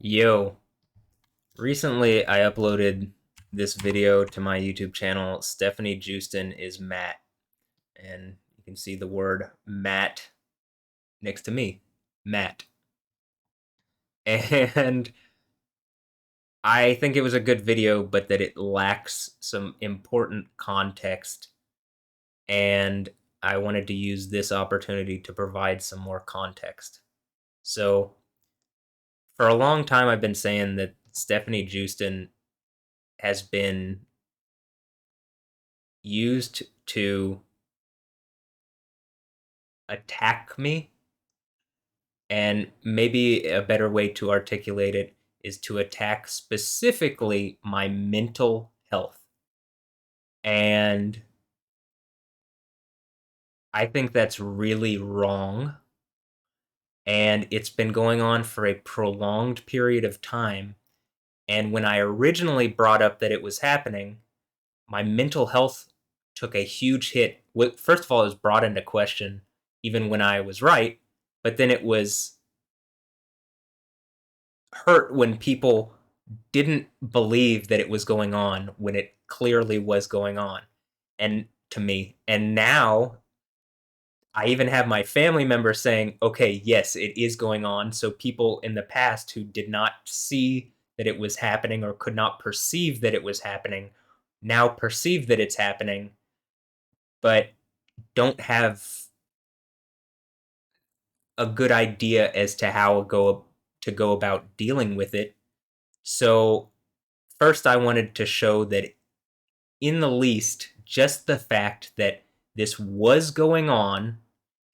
Yo, recently I uploaded this video to my YouTube channel. Stefanie Joosten is Matt, and you can see the word Matt next to me, Matt. And I think it was a good video, but that it lacks some important context, and I wanted to use this opportunity to provide some more context. So, for a long time, I've been saying that Stefanie Joosten has been used to attack me, and maybe a better way to articulate it is to attack specifically my mental health. And I think that's really wrong. And it's been going on for a prolonged period of time. And when I originally brought up that it was happening, my mental health took a huge hit. First of all, it was brought into question even when I was right, but then it was hurt when people didn't believe that it was going on when it clearly was going on, and to me. And now I even have my family members saying, okay, yes, it is going on. So people in the past who did not see that it was happening or could not perceive that it was happening now perceive that it's happening, but don't have a good idea as to how to go about dealing with it. So first I wanted to show that in the least, just the fact that this was going on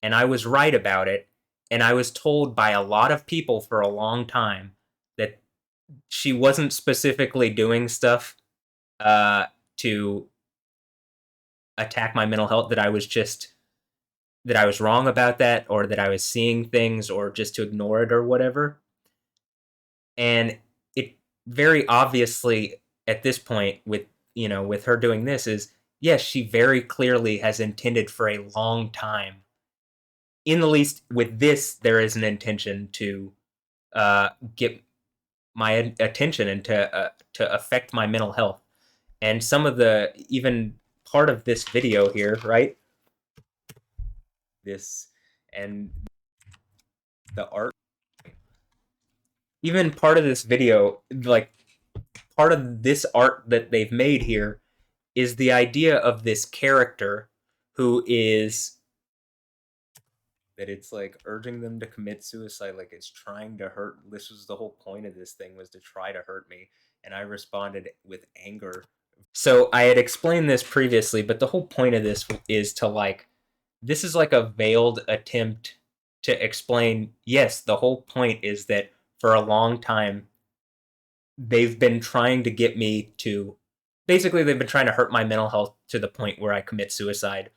and I was right about it, and I was told by a lot of people for a long time that she wasn't specifically doing stuff to attack my mental health, that I was wrong about that, or that I was seeing things, or just to ignore it or whatever. And it very obviously at this point with her doing this is, yes, she very clearly has intended for a long time. In the least, with this, there is an intention to get my attention and to affect my mental health. And some of the even part of this video here, right? This and the art, even part of this video, like part of this art that they've made here, is the idea of this character who is that it's like urging them to commit suicide, like it's trying to hurt. This was the whole point of this thing, was to try to hurt me, and I responded with anger. So I had explained this previously, but the whole point of this is to like, this is like a veiled attempt to explain, yes, the whole point is that for a long time they've been trying to get me to, basically they've been trying to hurt my mental health to the point where I commit suicide,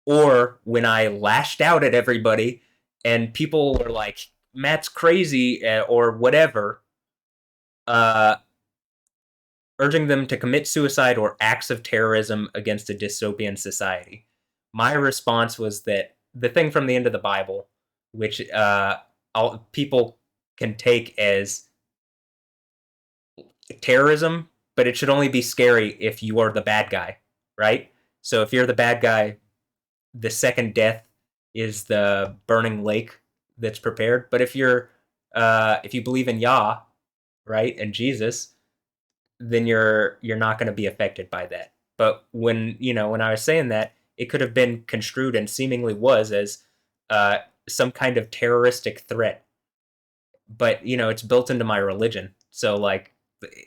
or when I lashed out at everybody and people were like, Matt's crazy, or whatever, uh, urging them to commit suicide or acts of terrorism against a dystopian society. My response was that the thing from the end of the Bible, which people can take as terrorism, but it should only be scary if you are the bad guy, right? So if you're the bad guy, the second death is the burning lake that's prepared. But if you believe in Yah, right, and Jesus, then you're not going to be affected by that. But when I was saying that, it could have been construed, and seemingly was, as some kind of terroristic threat. But it's built into my religion, so like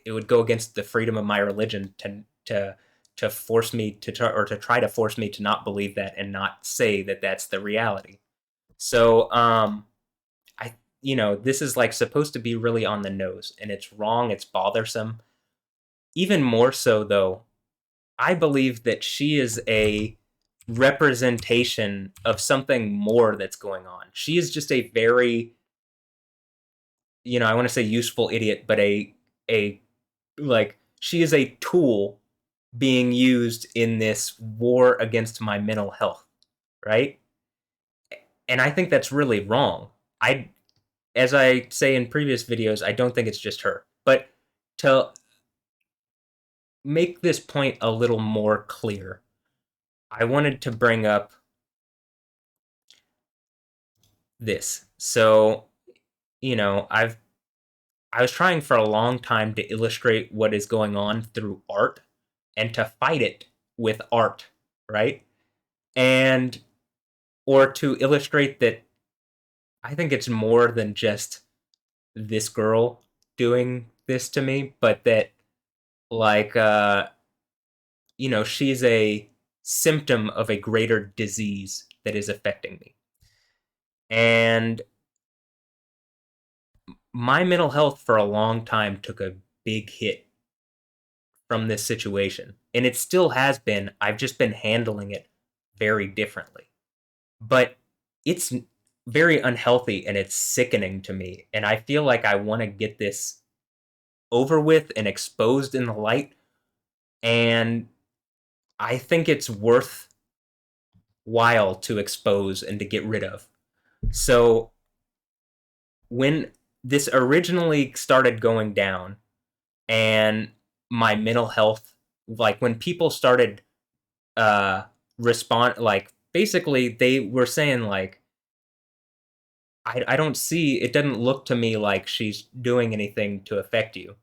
it would go against the freedom of my religion to force me to try, or to try to force me to not believe that and not say that that's the reality. So I this is like supposed to be really on the nose, and it's wrong, it's bothersome. Even more so though, I believe that she is a representation of something more that's going on. She is just a very, I want to say useful idiot, but a like she is a tool being used in this war against my mental health, right? And I think that's really wrong. I as I say in previous videos, I don't think it's just her. But to make this point a little more clear, I wanted to bring up this. So, I was trying for a long time to illustrate what is going on through art and to fight it with art, right? And or to illustrate that I think it's more than just this girl doing this to me, but that like she's a symptom of a greater disease that is affecting me. And my mental health for a long time took a big hit from this situation. And it still has been. I've just been handling it very differently. But it's very unhealthy and it's sickening to me. And I feel like I want to get this over with and exposed in the light. And I think it's worthwhile to expose and to get rid of. So when this originally started going down and my mental health, like when people started uh respond, like basically they were saying like I don't see, it doesn't look to me like she's doing anything to affect you.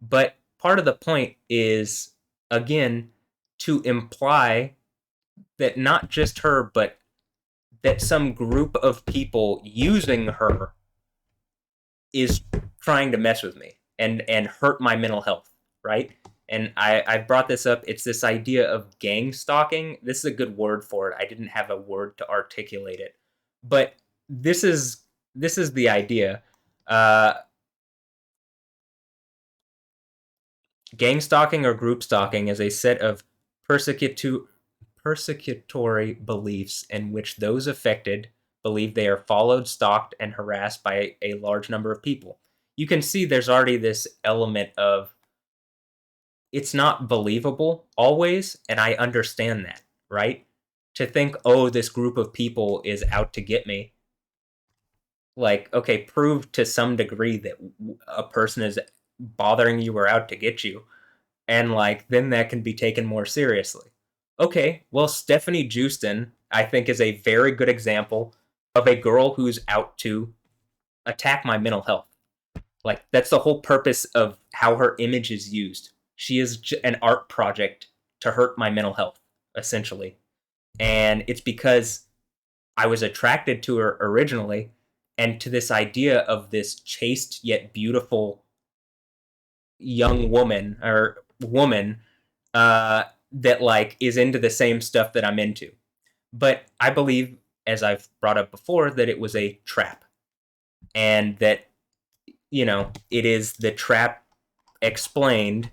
But part of the point is, again, to imply that not just her, but that some group of people using her is trying to mess with me and hurt my mental health, right? And I brought this up. It's this idea of gang stalking. This is a good word for it. I didn't have a word to articulate it, but this is this is the idea. Uh, Gang stalking or group stalking is a set of persecutory beliefs in which those affected believe they are followed, stalked, and harassed by a large number of people. You can see there's already this element of it's not believable always, and I understand that, right? To think, oh, this group of people is out to get me. Like, okay, prove to some degree that a person is bothering you or out to get you, and like then that can be taken more seriously. Okay, well, Stefanie Joosten, I think, is a very good example of a girl who's out to attack my mental health. Like that's the whole purpose of how her image is used. She is an art project to hurt my mental health, essentially. And it's because I was attracted to her originally and to this idea of this chaste yet beautiful young woman that like is into the same stuff that I'm into. But I believe, as I've brought up before, that it was a trap, and that it is the trap explained.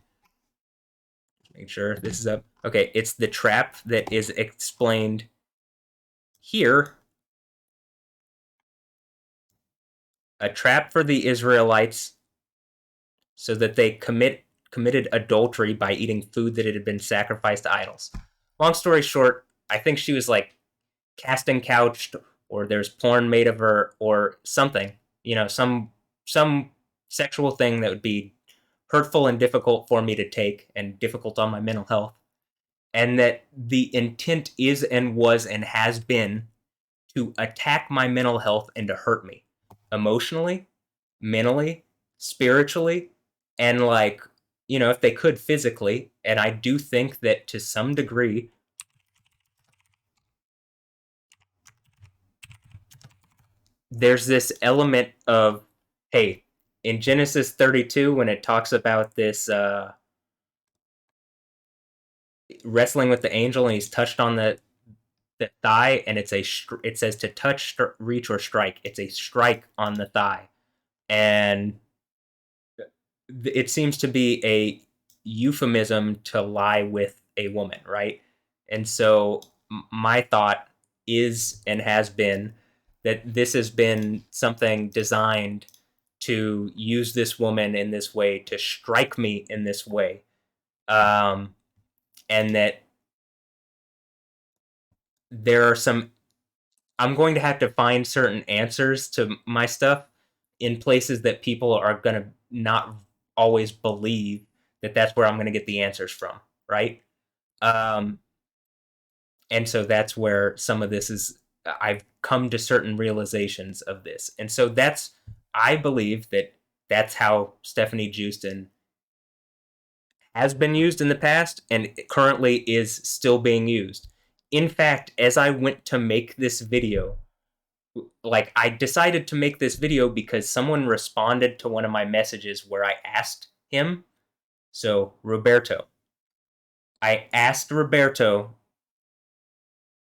Make sure this is up. Okay, it's the trap that is explained here. A trap for the Israelites so that they committed adultery by eating food that had been sacrificed to idols. Long story short, I think she was like casting couched, or there's porn made of her or something, some sexual thing that would be hurtful and difficult for me to take and difficult on my mental health, and that the intent is and was and has been to attack my mental health and to hurt me emotionally, mentally, spiritually, and like, if they could physically. And I do think that to some degree, there's this element of, hey, in Genesis 32, when it talks about this wrestling with the angel and he's touched on the thigh, and it says to touch, reach, or strike. It's a strike on the thigh. And it seems to be a euphemism to lie with a woman, right? And so my thought is and has been that this has been something designed to use this woman in this way, to strike me in this way, um, and that there are some. I'm going to have to find certain answers to my stuff in places that people are going to not always believe that that's where I'm going to get the answers from, right? Um, and so that's where some of this is. I've come to certain realizations of this, and so that's, I believe that that's how Stefanie Joosten has been used in the past and currently is still being used. In fact, as I went to make this video, like I decided to make this video because someone responded to one of my messages where I asked him. So, Roberto, I asked Roberto,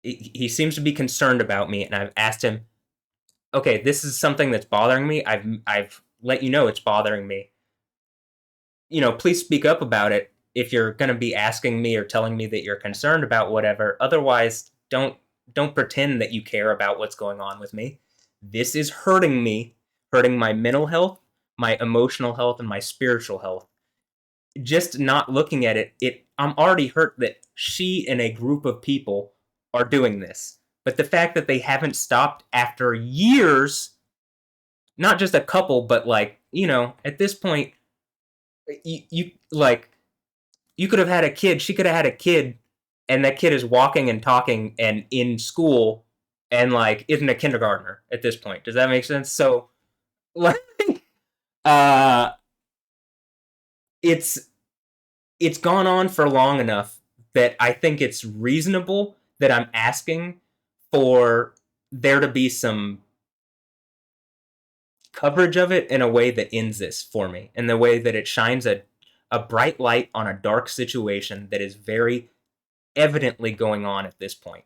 he seems to be concerned about me, and I've asked him, okay, this is something that's bothering me. I've let you know it's bothering me. Please speak up about it if you're going to be asking me or telling me that you're concerned about whatever. Otherwise, don't pretend that you care about what's going on with me. This is hurting me, hurting my mental health, my emotional health, and my spiritual health. Just not looking at it, I'm already hurt that she and a group of people are doing this. But the fact that they haven't stopped after years, not just a couple, but like, at this point, you like, you could have had a kid. She could have had a kid, and that kid is walking and talking and in school, and like isn't a kindergartner at this point. Does that make sense? So, like, uh, it's it's gone on for long enough that I think it's reasonable that I'm asking for there to be some coverage of it in a way that ends this for me, in the way that it shines a bright light on a dark situation that is very evidently going on at this point.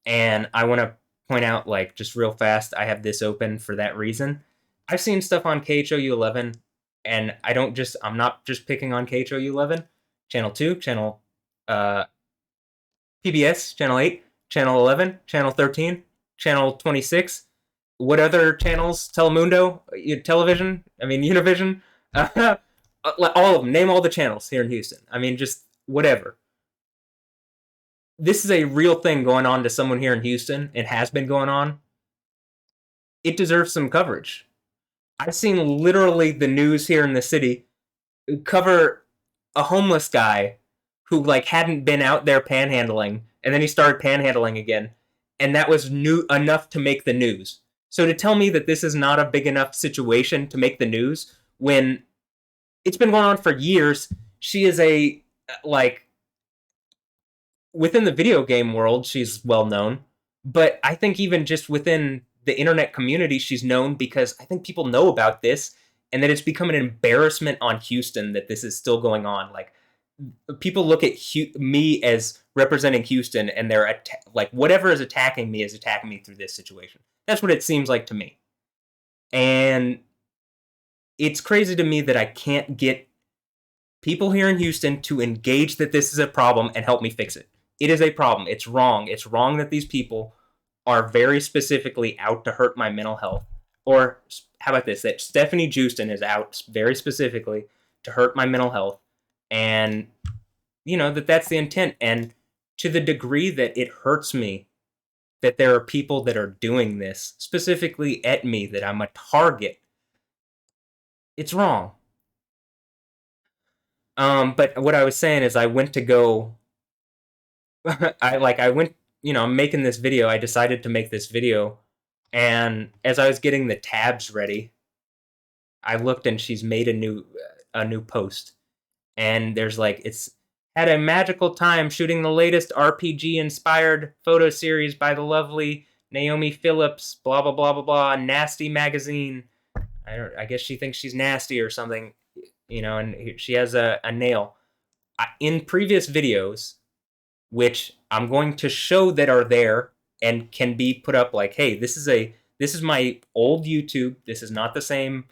And I want to point out, like, just real fast, I have this open for that reason. I've seen stuff on KHOU 11, and I'm not just picking on KHOU 11, Channel 2, Channel PBS, Channel 8, Channel 11, Channel 13, Channel 26. What other channels? Telemundo, television, I mean, Univision, all of them. Name all the channels here in Houston. I mean, just whatever. This is a real thing going on to someone here in Houston. It has been going on. It deserves some coverage. I've seen literally the news here in the city cover a homeless guy who like hadn't been out there panhandling, and then he started panhandling again, and that was new enough to make the news. So to tell me that this is not a big enough situation to make the news when it's been going on for years, she is a, like, within the video game world, she's well known, but I think even just within the internet community, she's known because I think people know about this, and that it's become an embarrassment on Houston that this is still going on. Like, people look at me as representing Houston, and they're like, whatever is attacking me through this situation. That's what it seems like to me. And it's crazy to me that I can't get people here in Houston to engage that this is a problem and help me fix it. It is a problem. It's wrong. It's wrong that these people are very specifically out to hurt my mental health. Or how about this? That Stefanie Joosten is out very specifically to hurt my mental health. And, that's the intent. And to the degree that it hurts me that there are people that are doing this, specifically at me, that I'm a target, it's wrong. But what I was saying is I went to go I went, I'm making this video. I decided to make this video, and as I was getting the tabs ready, I looked and she's made a new post. And there's like, it's had a magical time shooting the latest RPG inspired photo series by the lovely Naomi Phillips, blah blah blah blah blah, Nasty Magazine. I guess she thinks she's nasty or something, and she has a nail. In previous videos, which I'm going to show that are there and can be put up, like, hey, this is my old YouTube. This is not the same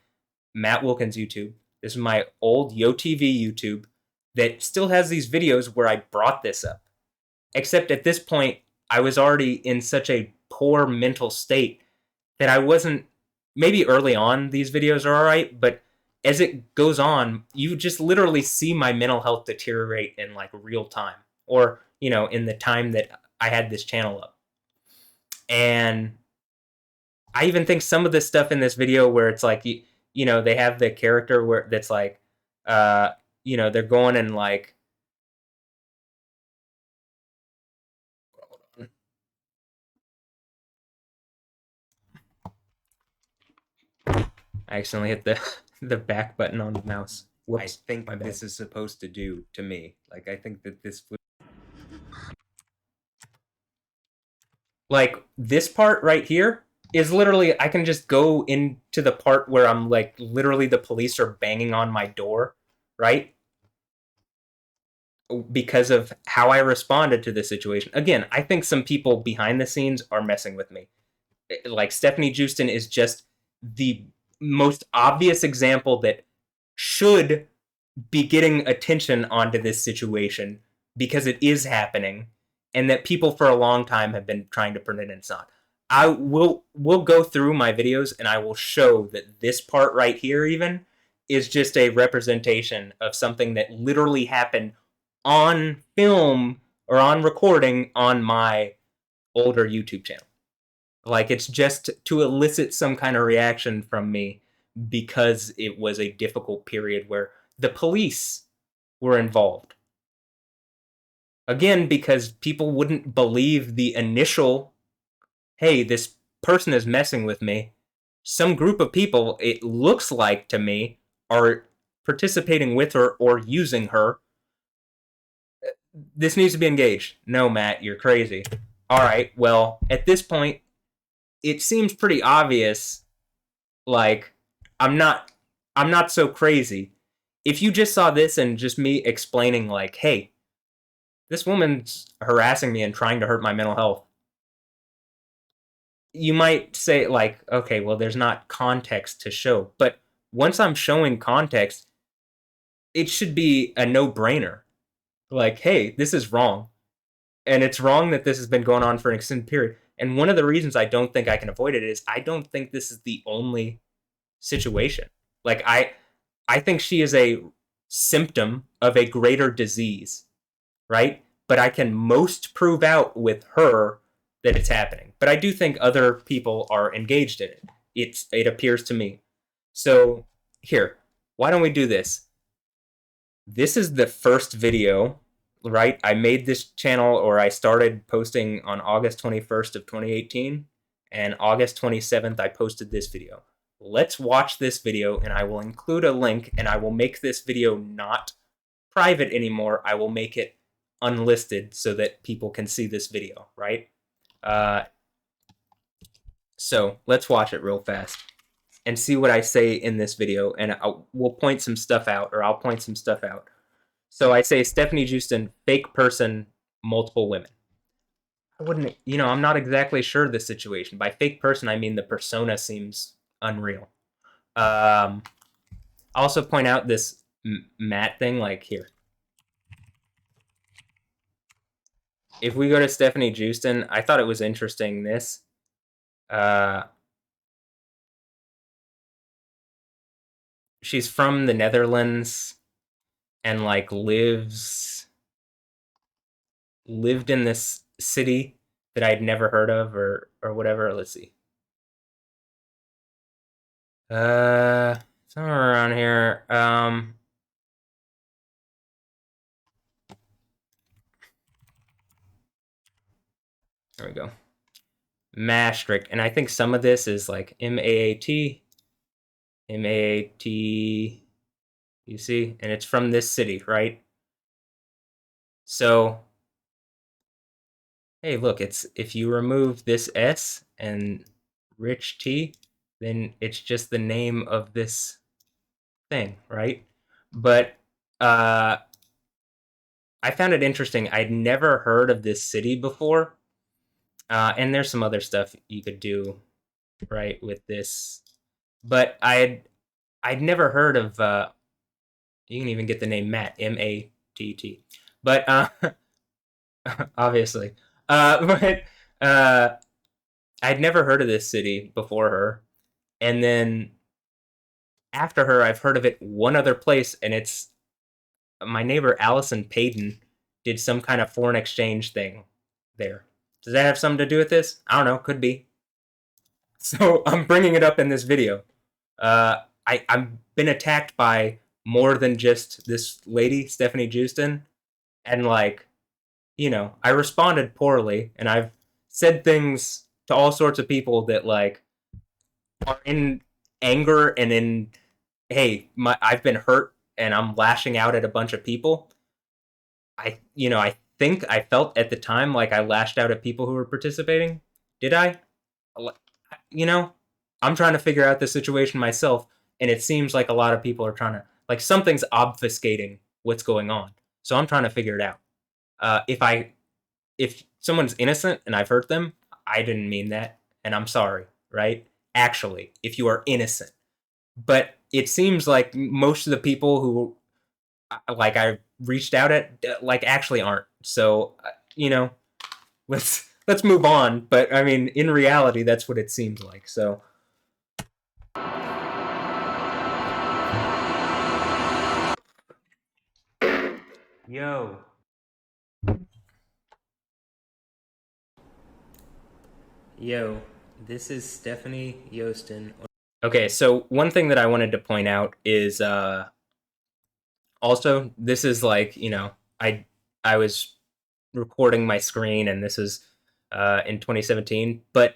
Matt Wilkins YouTube. This is my old YoTV YouTube that still has these videos where I brought this up. Except at this point, I was already in such a poor mental state that I wasn't, maybe early on these videos are all right, but as it goes on, you just literally see my mental health deteriorate in like real time, or, in the time that I had this channel up. And I even think some of the stuff in this video where it's like you know, they have the character where that's like uh you know, they're going and like I accidentally hit the the back button on the mouse. Whoops. I think my bad. this is supposed to do to me. Like, I think that this Like this part right here is literally I can just go into the part where I'm like literally the police are banging on my door, right? Because of how I responded to the situation. Again, I think some people behind the scenes are messing with me. Like Stefanie Joosten is just the most obvious example that should be getting attention onto this situation because it is happening and that people for a long time have been trying to pretend it's not. I will go through my videos and I will show that this part right here even is just a representation of something that literally happened on film or on recording on my older YouTube channel. Like it's just to elicit some kind of reaction from me because it was a difficult period where the police were involved. Again, because people wouldn't believe the initial, hey, this person is messing with me. Some group of people, it looks like to me, are participating with her or using her. This needs to be engaged. No, Matt, you're crazy. All right, well, at this point, it seems pretty obvious like I'm not I'm not so crazy. If you just saw this and just me explaining like, "Hey, this woman's harassing me and trying to hurt my mental health." You might say like, "Okay, well there's not context to show." But once I'm showing context, it should be a no-brainer. Like, "Hey, this is wrong." And it's wrong that this has been going on for an extended period. And one of the reasons I don't think I can avoid it is I don't think this is the only situation. Like I think she is a symptom of a greater disease, right? But I can most prove out with her that it's happening. But I do think other people are engaged in it. It appears to me. So here, why don't we do this? This is the first video, right? I made this channel or I started posting on August 21st of 2018 and August 27th I posted this video. Let's watch this video and I will include a link and I will make this video not private anymore. I will make it unlisted so that people can see this video, right? Uh, so let's watch it real fast and see what I say in this video and we'll point some stuff out or I'll point some stuff out. So I say Stefanie Joosten, fake person, multiple women. I wouldn't, you know, I'm not exactly sure of the situation. By fake person, I mean the persona seems unreal. I also point out this Matt thing, like here. If we go to Stefanie Joosten, I thought it was interesting this. She's from the Netherlands and like lived in this city that I'd never heard of or whatever. Let's see. Somewhere around here. There we go. Maastricht, and I think some of this is like MAAT, MAAT. You see, and it's from this city, right? So, hey, look, it's if you remove this S and rich T, then it's just the name of this thing, right? But I found it interesting. I'd never heard of this city before, and there's some other stuff you could do, right, with this. But I'd never heard of. You can even get the name Matt, Matt. But obviously, but I'd never heard of this city before her, and then after her, I've heard of it one other place, and it's my neighbor Allison Payton did some kind of foreign exchange thing there. Does that have something to do with this? I don't know. Could be. So I'm bringing it up in this video. I've been attacked by more than just this lady, Stefanie Joosten, and like, I responded poorly, and I've said things to all sorts of people that like are in anger and in, hey, I've been hurt and I'm lashing out at a bunch of people. I think I felt at the time like I lashed out at people who were participating. Did I? You know, I'm trying to figure out the situation myself, and it seems like a lot of people are trying to, like, something's obfuscating what's going on. So I'm trying to figure it out. If someone's innocent and I've hurt them, I didn't mean that, and I'm sorry, right? Actually, if you are innocent. But it seems like most of the people who like I reached out at like actually aren't. So you know, let's move on. But I mean, in reality, that's what it seems like. So yo, yo, this is Stefanie Joosten. Okay, so one thing that I wanted to point out is also this is like, I was recording my screen and this is in 2017, but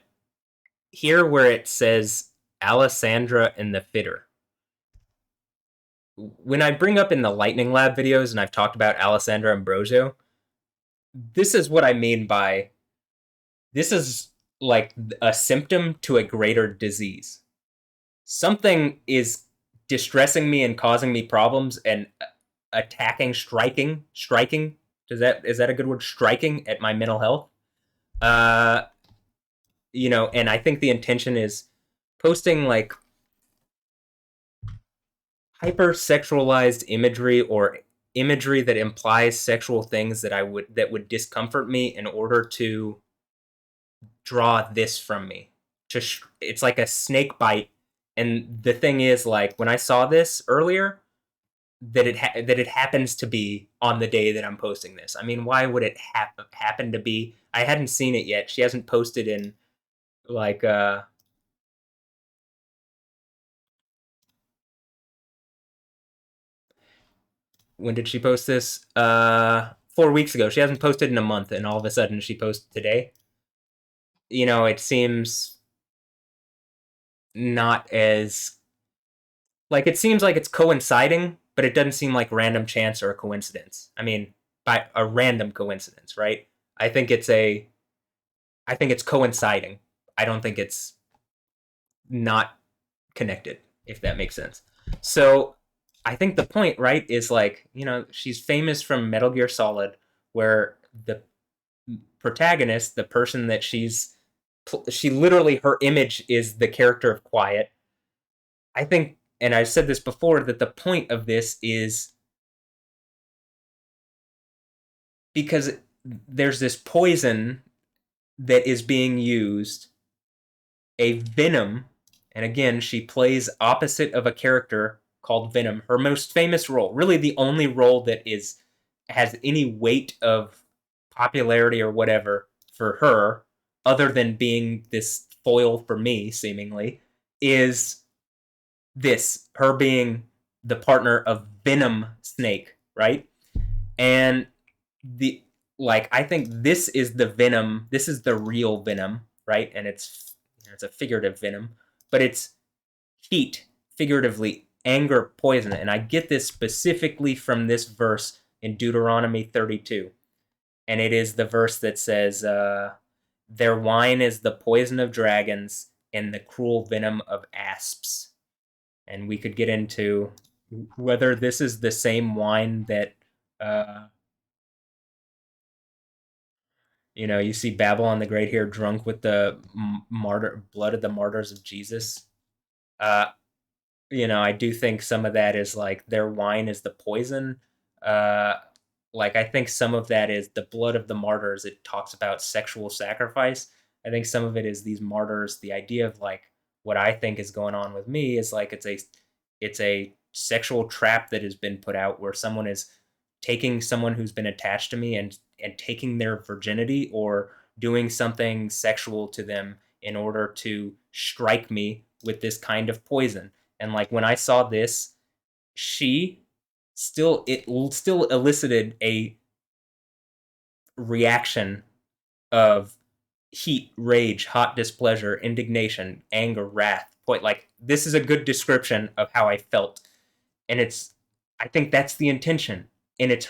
here where it says Alessandra and the Fitter. When I bring up in the Lightning Lab videos and I've talked about Alessandra Ambrosio, this is what I mean by this is like a symptom to a greater disease. Something is distressing me and causing me problems and attacking, striking. Is that a good word? Striking at my mental health. Uh, and I think the intention is posting like hypersexualized imagery or imagery that implies sexual things that would discomfort me in order to draw this from me. It's like a snake bite, and the thing is, like when I saw this earlier, that it happens to be on the day that I'm posting this. I mean, why would it happen to be? I hadn't seen it yet. She hasn't posted in like when did she post this? 4 weeks ago. She hasn't posted in a month, and all of a sudden she posted today. It seems not as like it seems like it's coinciding, but it doesn't seem like random chance or a coincidence. I mean, by a random coincidence, right? I think it's a I think it's coinciding. I don't think it's not connected, if that makes sense. So I think the point, right, is like, she's famous from Metal Gear Solid, where the protagonist, the person that she literally, her image is the character of Quiet. I think, and I've said this before, that the point of this is because there's this poison that is being used, a venom, and again, she plays opposite of a character called Venom. Her most famous role, really the only role that has any weight of popularity or whatever for her, other than being this foil for me, seemingly, is this her being the partner of Venom Snake, right? And the I think this is the Venom. This is the real Venom, right? And it's a figurative Venom, but it's heat, figuratively, anger, poison. And I get this specifically from this verse in Deuteronomy 32. And it is the verse that says, their wine is the poison of dragons and the cruel venom of asps. And we could get into whether this is the same wine that uh, you see Babylon the Great here drunk with the martyr blood of the martyrs of Jesus. Uh, I do think some of that is like their wine is the poison. Uh, like I think some of that is the blood of the martyrs. It talks about sexual sacrifice. I think some of it is these martyrs. The idea of like what I think is going on with me is like it's a sexual trap that has been put out where someone is taking someone who's been attached to me and taking their virginity or doing something sexual to them in order to strike me with this kind of poison. And like when I saw this, it still elicited a reaction of heat, rage, hot displeasure, indignation, anger, wrath. Point, like this is a good description of how I felt, and I think that's the intention, and it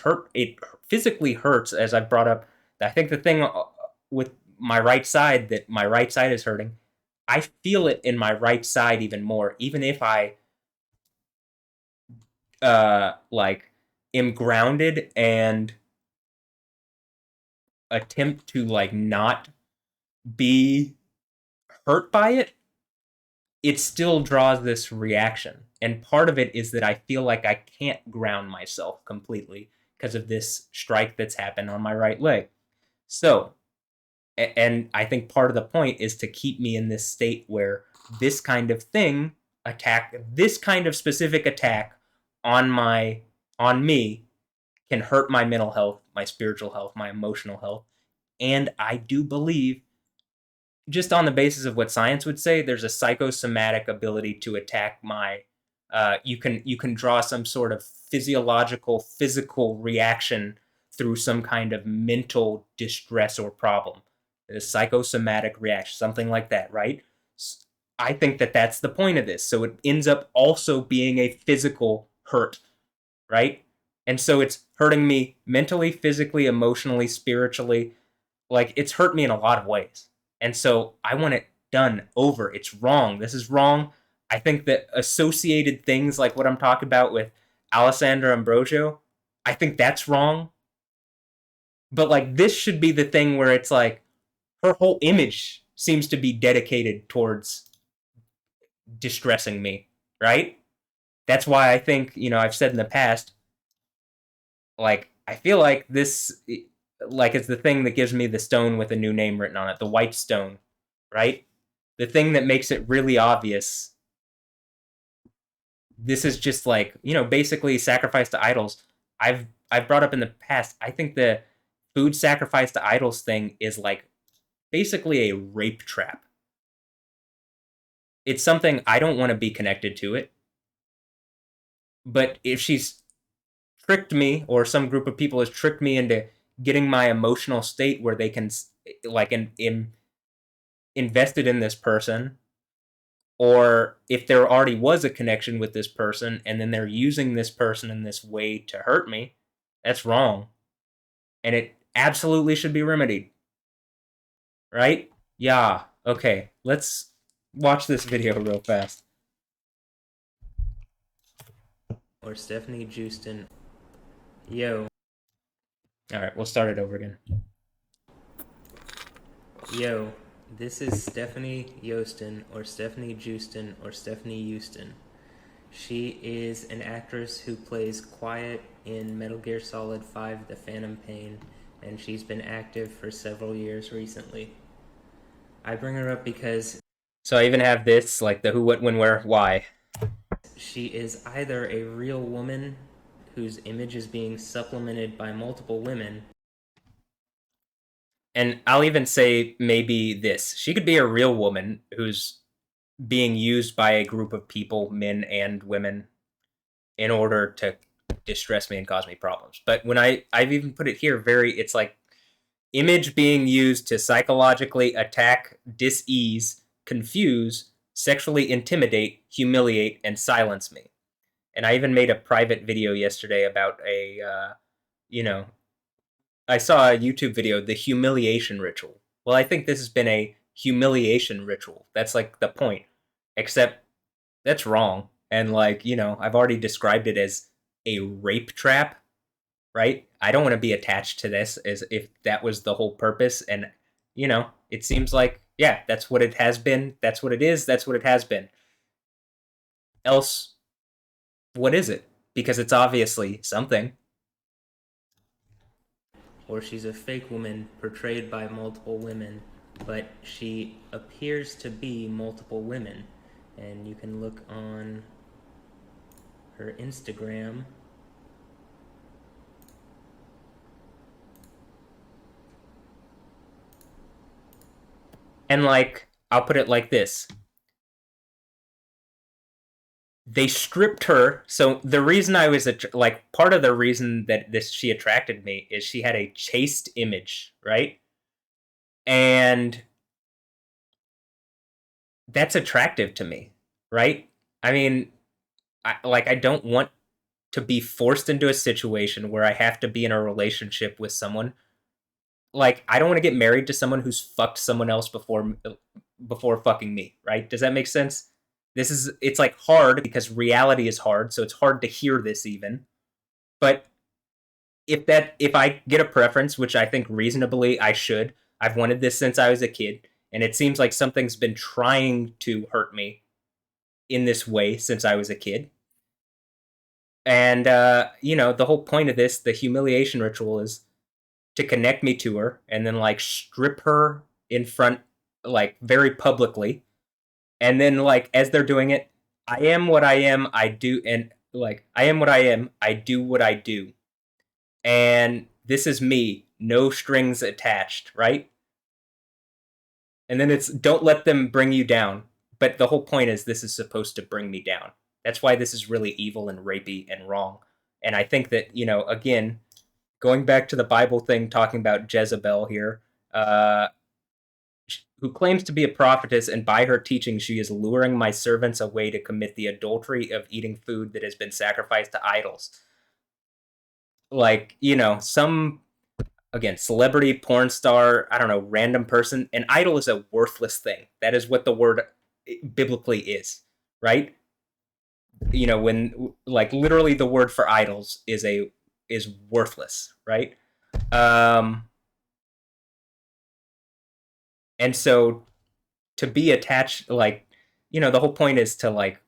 physically hurts, as I've brought up. I think the thing with my right side, that my right side is hurting, I feel it in my right side even more, even if I like am grounded and attempt to like not be hurt by it. It still draws this reaction. And part of it is that I feel like I can't ground myself completely because of this strike that's happened on my right leg. So, and I think part of the point is to keep me in this state where this kind of thing this kind of specific attack on me can hurt my mental health, my spiritual health, my emotional health. And I do believe, just on the basis of what science would say, there's a psychosomatic ability to attack my. You can draw some sort of physical reaction through some kind of mental distress or problem. A psychosomatic reaction, something like that, right? I think that that's the point of this. So it ends up also being a physical hurt, right? And so it's hurting me mentally, physically, emotionally, spiritually. Like it's hurt me in a lot of ways. And so I want it done over. It's wrong. This is wrong. I think that associated things like what I'm talking about with Alessandra Ambrosio, I think that's wrong. But like this should be the thing where it's like her whole image seems to be dedicated towards distressing me, right? That's why I think, I've said in the past, like I feel like this, like it's the thing that gives me the stone with a new name written on it, the white stone, right? The thing that makes it really obvious. This is just like, basically sacrifice to idols. I've brought up in the past. I think the food sacrifice to idols thing is like basically a rape trap. It's something I don't want to be connected to it. But if she's tricked me, or some group of people has tricked me into getting my emotional state where they can like invested in this person, or if there already was a connection with this person and then they're using this person in this way to hurt me, that's wrong, and it absolutely should be remedied, right? Yeah. Okay, let's watch this video real fast. Or Stefanie Joosten. Yo. All right, we'll start it over again. Yo, this is Stefanie Joosten, or Stefanie Joosten, or Stefanie Joosten. She is an actress who plays Quiet in Metal Gear Solid 5: The Phantom Pain, and she's been active for several years recently. I bring her up because... So I even have this, like the who, what, when, where, why. She is either a real woman whose image is being supplemented by multiple women, and I'll even say maybe this. She could be a real woman who's being used by a group of people, men and women, in order to distress me and cause me problems. But when I've even put it here, it's like image being used to psychologically attack, dis-ease, confuse, sexually intimidate, humiliate, and silence me. And I even made a private video yesterday about I saw a YouTube video, the humiliation ritual. Well, I think this has been a humiliation ritual. That's like the point. Except that's wrong. And like, I've already described it as a rape trap, right? I don't want to be attached to this as if that was the whole purpose. And, it seems like, yeah, that's what it has been. That's what it is. That's what it has been. Else, what is it? Because it's obviously something. Or she's a fake woman portrayed by multiple women, but she appears to be multiple women. And you can look on her Instagram. And like, I'll put it like this: they stripped her. So the reason I was like, part of the reason that this she attracted me is she had a chaste image, right? And that's attractive to me, right? I mean, I don't want to be forced into a situation where I have to be in a relationship with someone. Like, I don't want to get married to someone who's fucked someone else before fucking me, right? Does that make sense? It's like hard because reality is hard, so it's hard to hear this even. But if I get a preference, which I think reasonably I should, I've wanted this since I was a kid, and it seems like something's been trying to hurt me in this way since I was a kid. And the whole point of this, the humiliation ritual, is to connect me to her and then like strip her in front, like very publicly. And then like as they're doing it, I am what I am, I do, and like I am what I am, I do what I do. And this is me, no strings attached, right? And then it's don't let them bring you down. But the whole point is this is supposed to bring me down. That's why this is really evil and rapey and wrong. And I think that, again, going back to the Bible thing, talking about Jezebel here, uh, who claims to be a prophetess, and by her teaching, she is luring my servants away to commit the adultery of eating food that has been sacrificed to idols. Like, some, again, celebrity, porn star, I don't know, random person. An idol is a worthless thing. That is what the word biblically is, right? When like literally the word for idols is worthless, right? Um, and so to be attached, like, the whole point is to like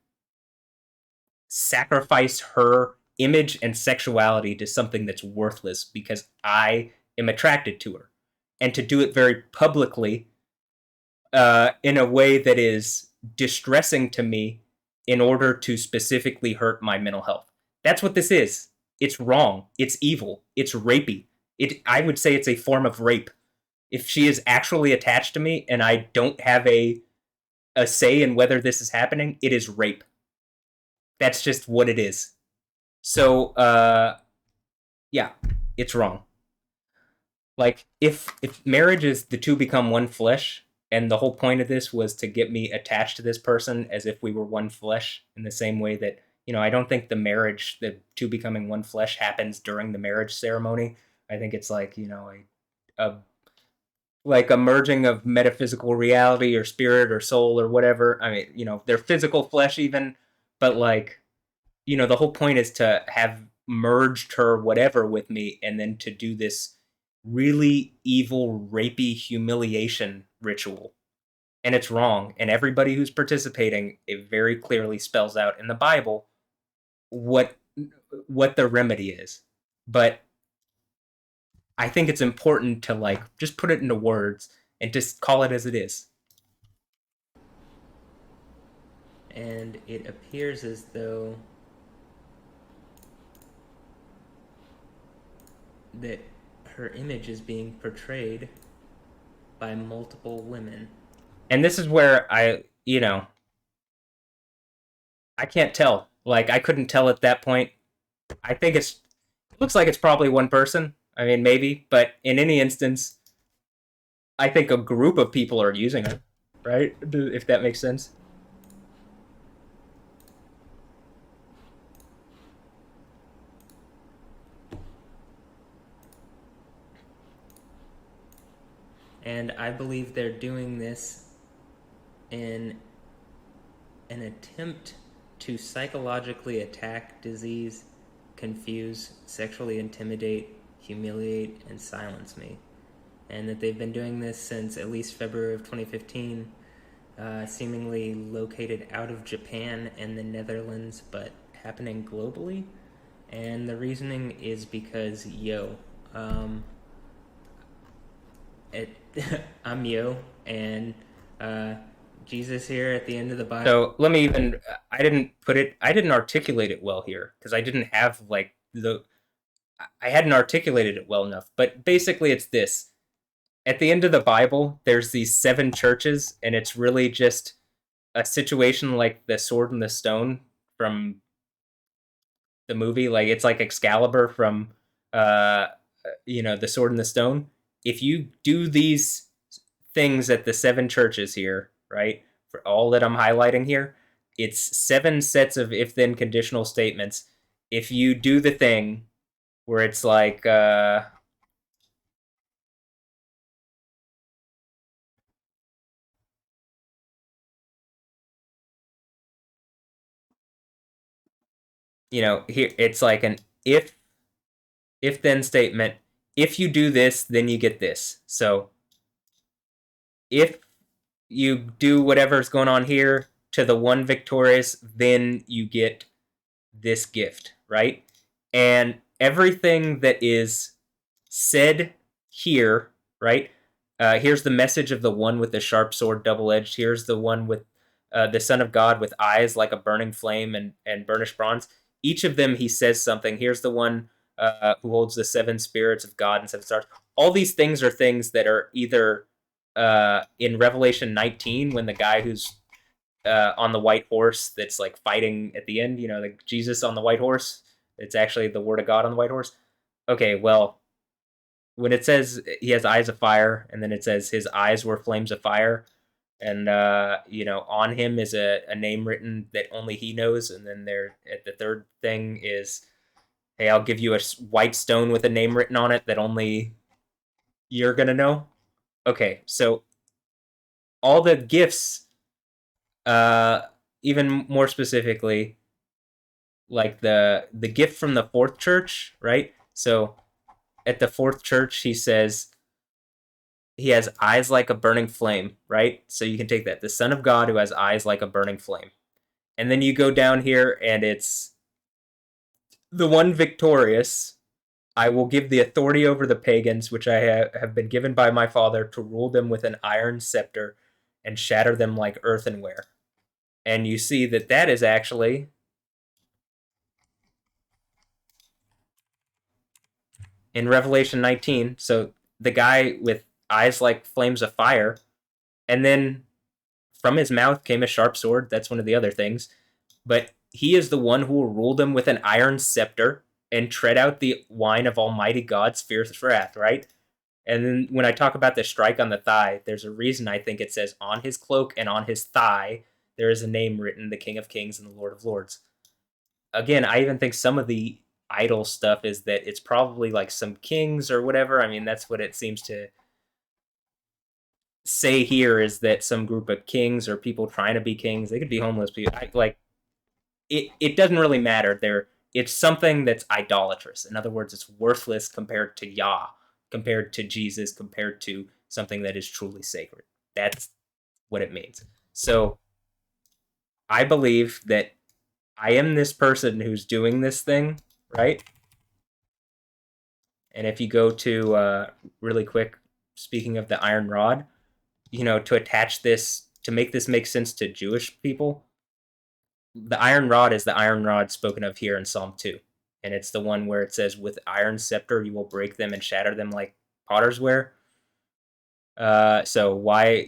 sacrifice her image and sexuality to something that's worthless because I am attracted to her, and to do it very publicly, in a way that is distressing to me in order to specifically hurt my mental health. That's what this is. It's wrong. It's evil. It's rapey. I would say it's a form of rape. If she is actually attached to me and I don't have a say in whether this is happening, it is rape. That's just what it is. So, yeah, it's wrong. Like if marriage is the two become one flesh, and the whole point of this was to get me attached to this person as if we were one flesh, in the same way that, I don't think the two becoming one flesh happens during the marriage ceremony. I think it's like, a like a merging of metaphysical reality or spirit or soul or whatever. I mean, their physical flesh even, but like, the whole point is to have merged her whatever with me, and then to do this really evil, rapey humiliation ritual. And it's wrong. And everybody who's participating, it very clearly spells out in the Bible what the remedy is. But I think it's important to like just put it into words and just call it as it is. And it appears as though that her image is being portrayed by multiple women. And this is where I can't tell. Like, I couldn't tell at that point. I think it looks like it's probably one person. I mean, maybe, but in any instance, I think a group of people are using it, right? If that makes sense. And I believe they're doing this in an attempt to psychologically attack, disease, confuse, sexually intimidate, humiliate, and silence me. And that they've been doing this since at least February of 2015, seemingly located out of Japan and the Netherlands, but happening globally. And the reasoning is because, um, it, I'm and Jesus here at the end of the Bible. So let me even. I didn't articulate it well here because I didn't have like I hadn't articulated it well enough. But basically, it's this: at the end of the Bible, there's these 7 churches, and it's really just a situation like the Sword and the Stone from the movie. Like it's like Excalibur from, uh, the Sword and the Stone. If you do these things at the 7 churches here, right, for all that I'm highlighting here, it's 7 sets of if then conditional statements. If you do the thing where it's like, here it's like an if then statement. If you do this, then you get this. So if you do whatever's going on here to the one victorious, then you get this gift, right? And everything that is said here, right? Here's the message of the one with the sharp sword, double edged. Here's the one with the Son of God with eyes like a burning flame and burnished bronze. Each of them, he says something. Here's the one who holds the 7 spirits of God and 7 stars. All these things are things that are either in Revelation 19 when the guy who's on the white horse that's like fighting at the end, like Jesus on the white horse. It's actually the word of God on the white horse. Okay, well, when it says he has eyes of fire, and then it says his eyes were flames of fire, and on him is a name written that only he knows, and then there at the third thing is, hey, I'll give you a white stone with a name written on it that only you're gonna know. Okay, so all the gifts, uh, even more specifically, like the gift from the fourth church, right? So at the fourth church, he says he has eyes like a burning flame, right? So you can take that, the Son of God who has eyes like a burning flame, and then you go down here, and it's the one victorious. I will give the authority over the pagans, which I have been given by my Father, to rule them with an iron scepter and shatter them like earthenware. And you see that that is actually in Revelation 19. So the guy with eyes like flames of fire, and then from his mouth came a sharp sword. That's one of the other things. But he is the one who will rule them with an iron scepter and tread out the wine of Almighty God's fierce wrath, right? And then when I talk about the strike on the thigh, there's a reason I think it says on his cloak and on his thigh, there is a name written, the King of Kings and the Lord of Lords. Again, I even think some of the idol stuff is that it's probably like some kings or whatever. I mean, that's what it seems to say here, is that some group of kings or people trying to be kings. They could be homeless people. It doesn't really matter. It's something that's idolatrous. In other words, it's worthless compared to Yah, compared to Jesus, compared to something that is truly sacred. That's what it means. So I believe that I am this person who's doing this thing, right? And if you go to really quick, speaking of the iron rod, to attach this, to make this make sense to Jewish people, the iron rod is the iron rod spoken of here in Psalm 2. And it's the one where it says, with iron scepter you will break them and shatter them like potter's ware. So why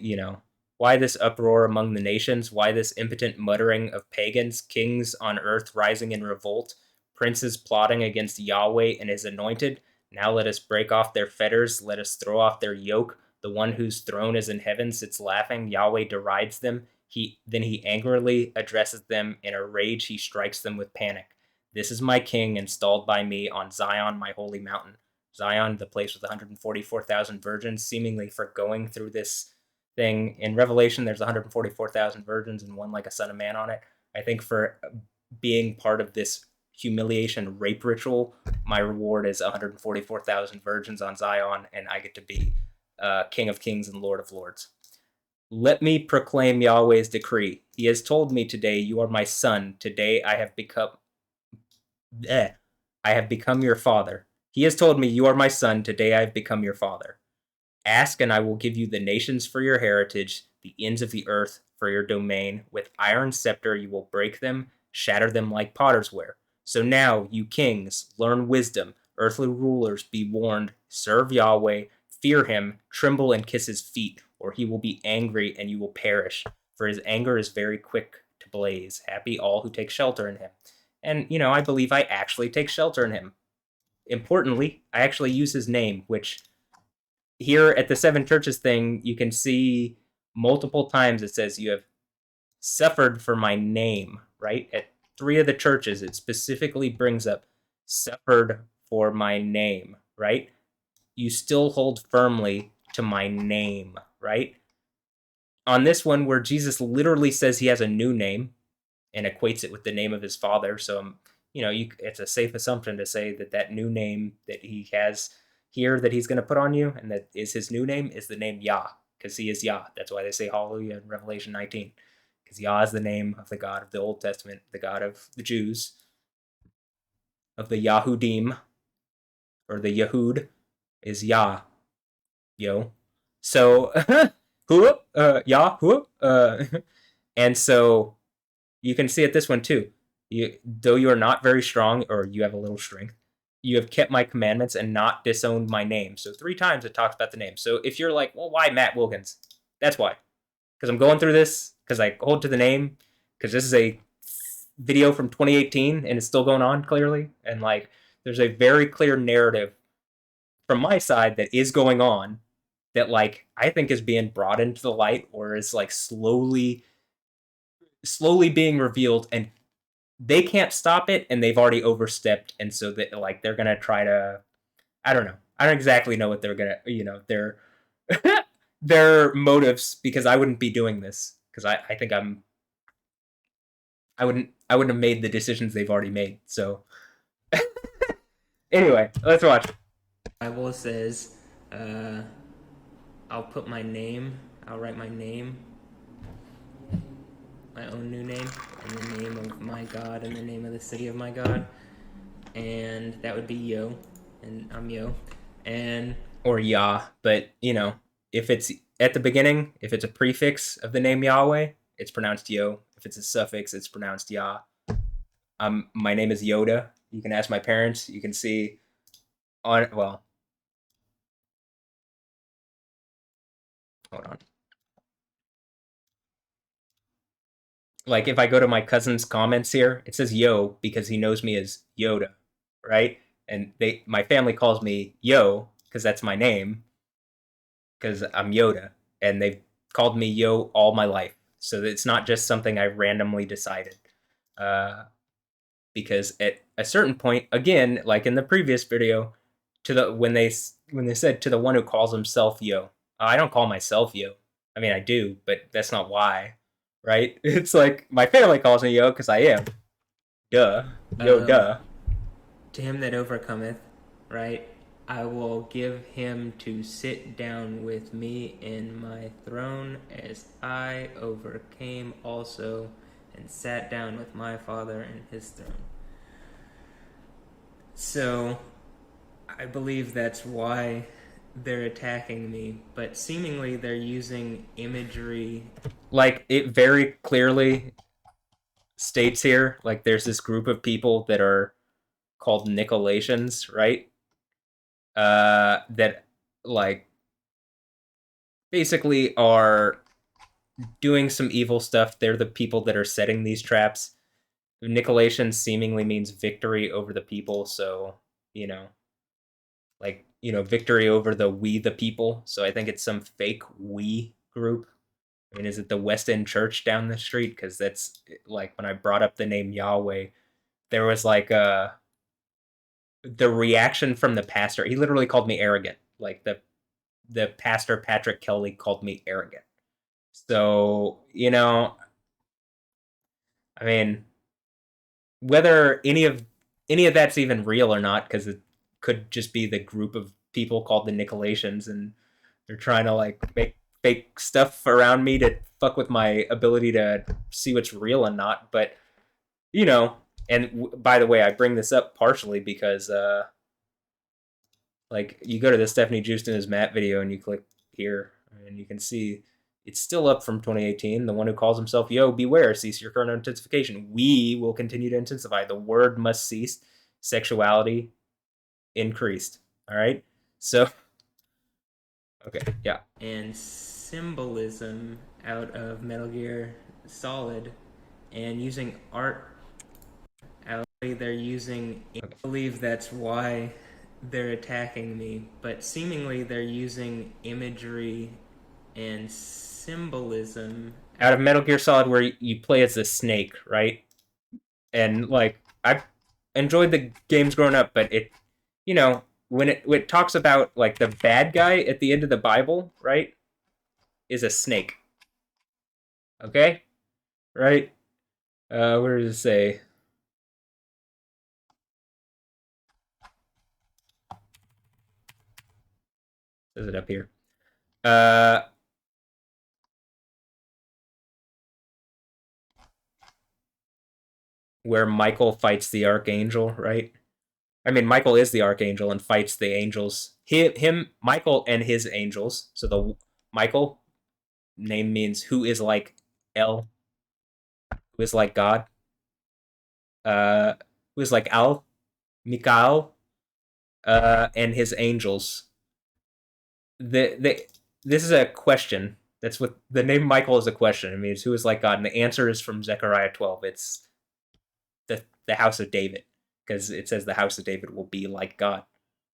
this uproar among the nations? Why this impotent muttering of pagans, kings on earth rising in revolt, princes plotting against Yahweh and his anointed? Now let us break off their fetters, let us throw off their yoke. The one whose throne is in heaven sits laughing. Yahweh derides them. He angrily addresses them. In a rage he strikes them with panic. This is my king installed by me on Zion, my holy mountain. Zion, the place with 144,000 virgins, seemingly for going through this thing. In Revelation, there's 144,000 virgins and one like a son of man on it. I think for being part of this humiliation rape ritual, my reward is 144,000 virgins on Zion, and I get to be King of Kings and Lord of Lords. Let me proclaim Yahweh's decree. He has told me today, you are my son. Today I have become your father. He has told me, you are my son. Today I have become your father. Ask, and I will give you the nations for your heritage, the ends of the earth for your domain. With iron scepter you will break them, shatter them like potter's ware. So now, you kings, learn wisdom. Earthly rulers, be warned. Serve Yahweh. Fear him, tremble and kiss his feet, or he will be angry and you will perish. For his anger is very quick to blaze. Happy all who take shelter in him. And, I believe I actually take shelter in him. Importantly, I actually use his name, which here at the Seven Churches thing, you can see multiple times it says you have suffered for my name, right? At three of the churches, it specifically brings up suffered for my name, right? You still hold firmly to my name, right? On this one, where Jesus literally says he has a new name and equates it with the name of his father, so it's a safe assumption to say that that new name that he has here that he's going to put on you, and that is his new name, is the name Yah, because he is Yah. That's why they say Hallelujah in Revelation 19, because Yah is the name of the God of the Old Testament, the God of the Jews, of the Yahudim, or the Yahud, is Yah, yo. So, Yah, and so you can see it this one too. Though you are not very strong, or you have a little strength, you have kept my commandments and not disowned my name. So 3 times it talks about the name. So if you're like, well, why Matt Wilkins? That's why. Because I'm going through this, because I hold to the name, because this is a video from 2018 and it's still going on clearly. And there's a very clear narrative from my side that is going on that I think is being brought into the light, or is slowly being revealed, and they can't stop it, and they've already overstepped, and so that they're gonna try to, I don't know, I don't exactly know what they're gonna, their their motives, because I wouldn't be doing this, because I think I wouldn't have made the decisions they've already made. So anyway, let's watch. Bible says, I'll put my name, I'll write my name, my own new name, in the name of my God, in the name of the city of my God, and that would be Yo, and I'm Yo, and or Yah, but if it's at the beginning, if it's a prefix of the name Yahweh, it's pronounced Yo. If it's a suffix, it's pronounced Yah. My name is Yoda. You can ask my parents. You can see on, well, hold on. If I go to my cousin's comments here, it says Yo because he knows me as Yoda, right? And my family calls me Yo because that's my name, because I'm Yoda, and they've called me Yo all my life. So it's not just something I randomly decided. Because at a certain point, again, like in the previous video, when they said to the one who calls himself Yo, I don't call myself Yo. I mean, I do, but that's not why, right? It's my family calls me Yo because I am. Duh. Yo, duh. To him that overcometh, right? I will give him to sit down with me in my throne, as I overcame also and sat down with my Father in his throne. So, I believe that's why they're attacking me, but seemingly they're using imagery. It very clearly states here, there's this group of people that are called Nicolaitans, right? That basically are doing some evil stuff. They're the people that are setting these traps. Nicolaitan seemingly means victory over the people, so victory over the we the people. So I think it's some fake we group. I mean, is it the West End Church down the street? Because that's when I brought up the name Yahweh, there was the reaction from the pastor. He literally called me arrogant. The pastor Patrick Kelly called me arrogant. So I mean, whether any of that's even real or not, because it could just be the group of people called the Nicolaitans, and they're trying to make fake stuff around me to fuck with my ability to see what's real and not. But and by the way, I bring this up partially because you go to the Stefanie Joosten is Matt video and you click here and you can see it's still up from 2018. The one who calls himself Yo, beware, cease your current intensification. We will continue to intensify. The word must cease. Sexuality increased. All right. So Okay, yeah. and symbolism out of Metal Gear Solid, and using art. They're using. I Okay. believe that's why they're attacking me, but seemingly they're using imagery and symbolism. Out of Metal Gear Solid, where you play as a snake, right? And like I've enjoyed the games growing up, but when it talks about like the bad guy at the end of the Bible, right, is a snake. Okay, right? Where does it say? Says it up here. Uh, where Michael fights the archangel, right? I mean, Michael is the archangel and fights the angels. Michael, and his angels. So the Michael name means who is like El, who is like God. Uh, who is like Al, Mikael, and his angels. The this is a question. That's what the name Michael is a question. It means who is like God, and the answer is from Zechariah 12. It's the house of David, because it says the house of David will be like God.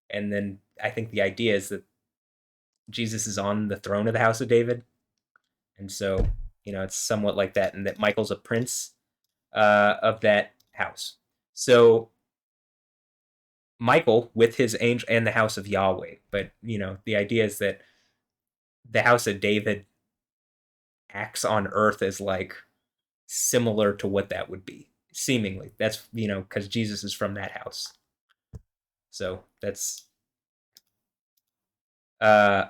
And then I think the idea is that Jesus is on the throne of the house of David, and so it's somewhat like that, and that Michael's a prince of that house. So Michael with his angel and the house of Yahweh, but the idea is that the house of David acts on earth as like similar to what that would be, seemingly. That's because Jesus is from that house, so that's uh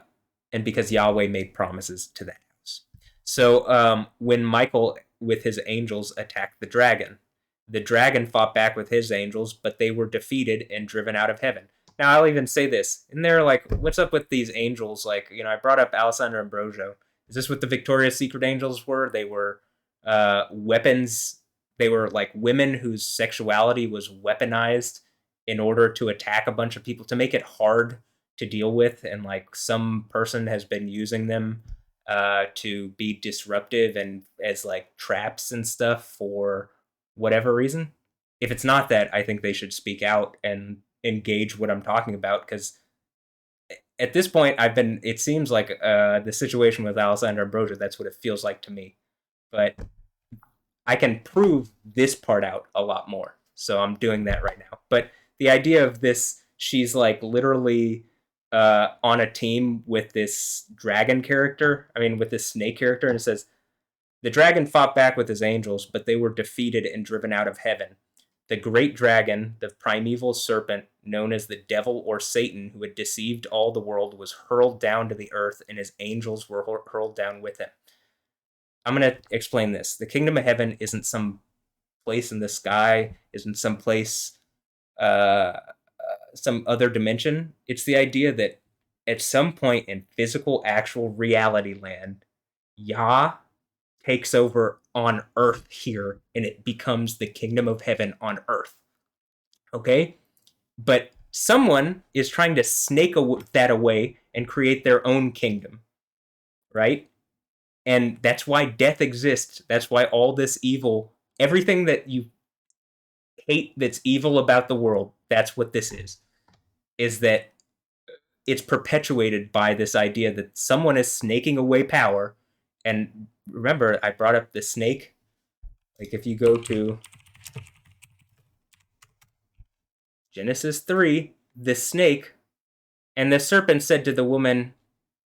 and because Yahweh made promises to that house. So when Michael with his angels attacked the dragon fought back with his angels, but they were defeated and driven out of heaven. Now I'll even say this, and they're like, "What's up with these angels?" Like, I brought up Alessandro Ambrosio. Is this what the Victoria's Secret angels were? They were weapons. They were like women whose sexuality was weaponized in order to attack a bunch of people to make it hard to deal with, and like some person has been using them to be disruptive and as like traps and stuff for whatever reason. If it's not that, I think they should speak out and engage what I'm talking about, because at this point it seems like the situation with Alessandro Ambrosia, that's what it feels like to me, but I can prove this part out a lot more, so I'm doing that right now. But the idea of this, she's like literally on a team with this dragon character, with this snake character, and it says the dragon fought back with his angels, but they were defeated and driven out of heaven. The great dragon, the primeval serpent, known as the devil or Satan, who had deceived all the world, was hurled down to the earth, and his angels were hurled down with him. I'm going to explain this. The kingdom of heaven isn't some place in the sky, isn't some place, uh, some other dimension. It's the idea that at some point in physical, actual reality land, Yah takes over on earth here, and it becomes the kingdom of heaven on earth. Okay? But someone is trying to snake that away and create their own kingdom, right? And that's why death exists. That's why all this evil, everything that you hate that's evil about the world, that's what this is that it's perpetuated by this idea that someone is snaking away power. And remember, I brought up the snake. Like if you go to Genesis 3, the snake and the serpent said to the woman,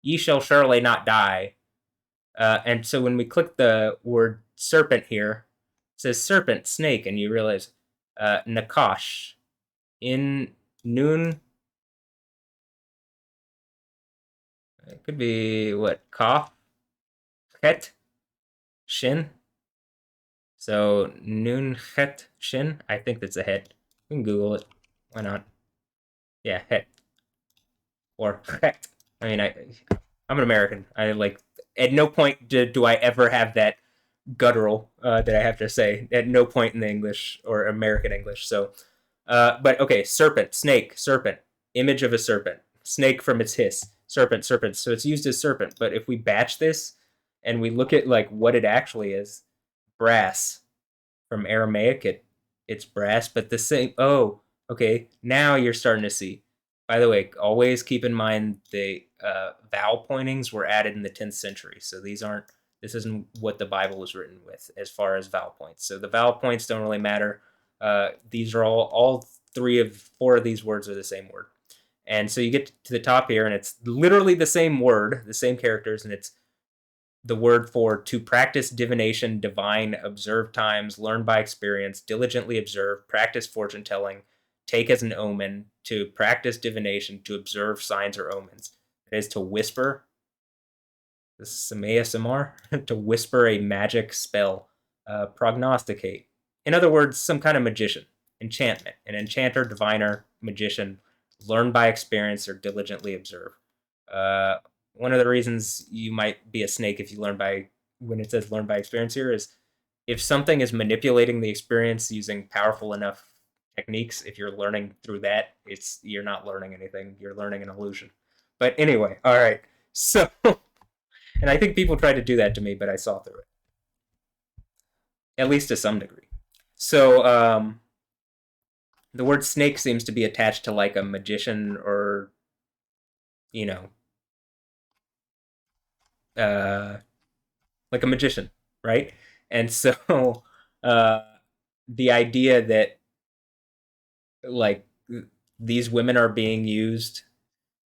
"Ye shall surely not die." And so when we click the word serpent here, it says serpent, snake, and you realize Nakash in Noon. It could be what? Kaf, Het, Shin. So Noon, Het, Shin. I think that's a het. We can Google it. Why not? Yeah, Het. Or Het. I'm an American. I like. At no point do I ever have that guttural that I have to say. At no point in the English or American English. So, but okay, serpent, snake, serpent, image of a serpent, snake from its hiss. serpent, serpent. So it's used as serpent. But if we batch this and we look at like what it actually is, brass from Aramaic, it's brass, but the same. Oh, okay. Now you're starting to see. By the way, always keep in mind the vowel pointings were added in the 10th century, so these aren't. This isn't what the Bible was written with as far as vowel points. So the vowel points don't really matter. These are all three of four of these words are the same word. And so you get to the top here, and it's literally the same word, the same characters, and it's the word for to practice divination, divine, observe times, learn by experience, diligently observe, practice fortune telling, take as an omen, to practice divination, to observe signs or omens. It is to whisper, this is some ASMR, to whisper a magic spell, prognosticate. In other words, some kind of magician, enchantment, an enchanter, diviner, magician, learn by experience or diligently observe. One of the reasons you might be a snake if you learn by, when it says learn by experience here, is if something is manipulating the experience using powerful enough techniques, if you're learning through that, you're not learning anything, you're learning an illusion. But anyway, all right. So, and I think people tried to do that to me, but I saw through it, at least to some degree. So, the word snake seems to be attached to like a magician or, you know, like a magician, right? And so, the idea that like these women are being used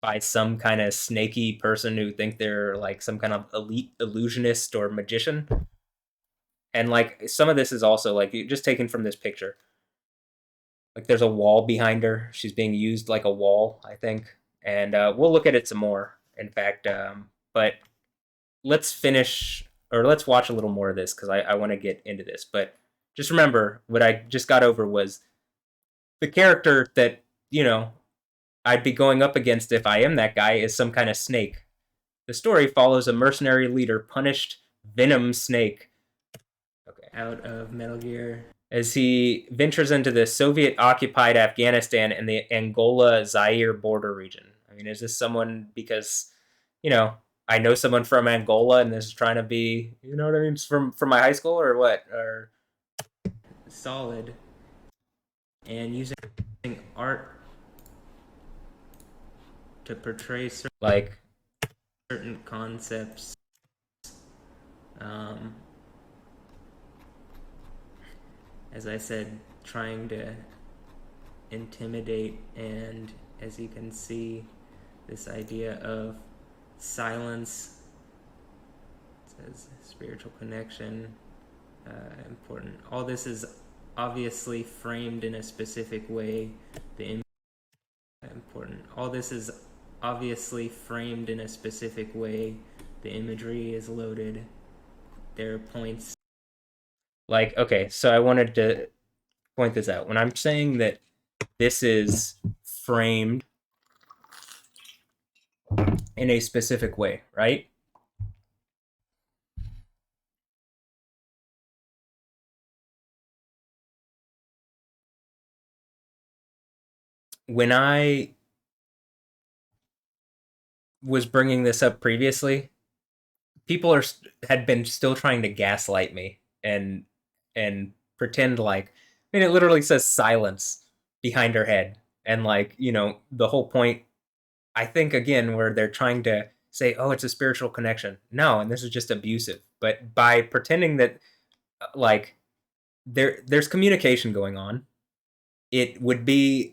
by some kind of snaky person who think they're like some kind of elite illusionist or magician. And like some of this is also like just taken from this picture. Like there's a wall behind her. She's being used like a wall, I think. And we'll look at it some more, in fact. But let's finish or let's watch a little more of this because I want to get into this. But just remember what I just got over was the character that, you know, I'd be going up against if I am that guy is some kind of snake. The story follows a mercenary leader, punished Venom Snake, okay, out of Metal Gear, as he ventures into the Soviet-occupied Afghanistan and the Angola-Zaire border region. I mean, is this someone because, you know, I know someone from Angola and this is trying to be, you know what I mean, from my high school or what? Or solid, and using art to portray like certain concepts. As I said, trying to intimidate, and as you can see, this idea of silence, it says spiritual connection, important. All this is obviously framed in a specific way. Important. All this is obviously framed in a specific way. The imagery is loaded. There are points. like, okay, so I wanted to point this out. When I'm saying that this is framed in a specific way, right? When I was bringing this up previously, people had been still trying to gaslight me and pretend like, I mean, it literally says silence behind her head, and like, you know, the whole point, I think, again, where they're trying to say, oh, it's a spiritual connection. No, and this is just abusive. But by pretending that like there's communication going on, it would be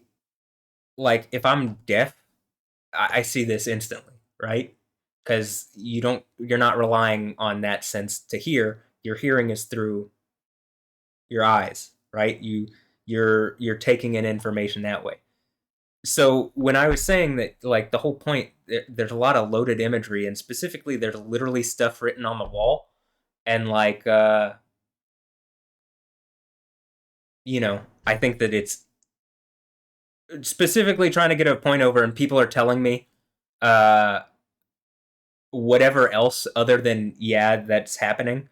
like if I'm deaf, I see this instantly, right? Because you're not relying on that sense to hear. Your hearing is through your eyes, right? You're taking in information that way. So when I was saying that, like the whole point, there's a lot of loaded imagery, and specifically, there's literally stuff written on the wall, and like, you know, I think that it's specifically trying to get a point over, and people are telling me, whatever else other than yeah, that's happening,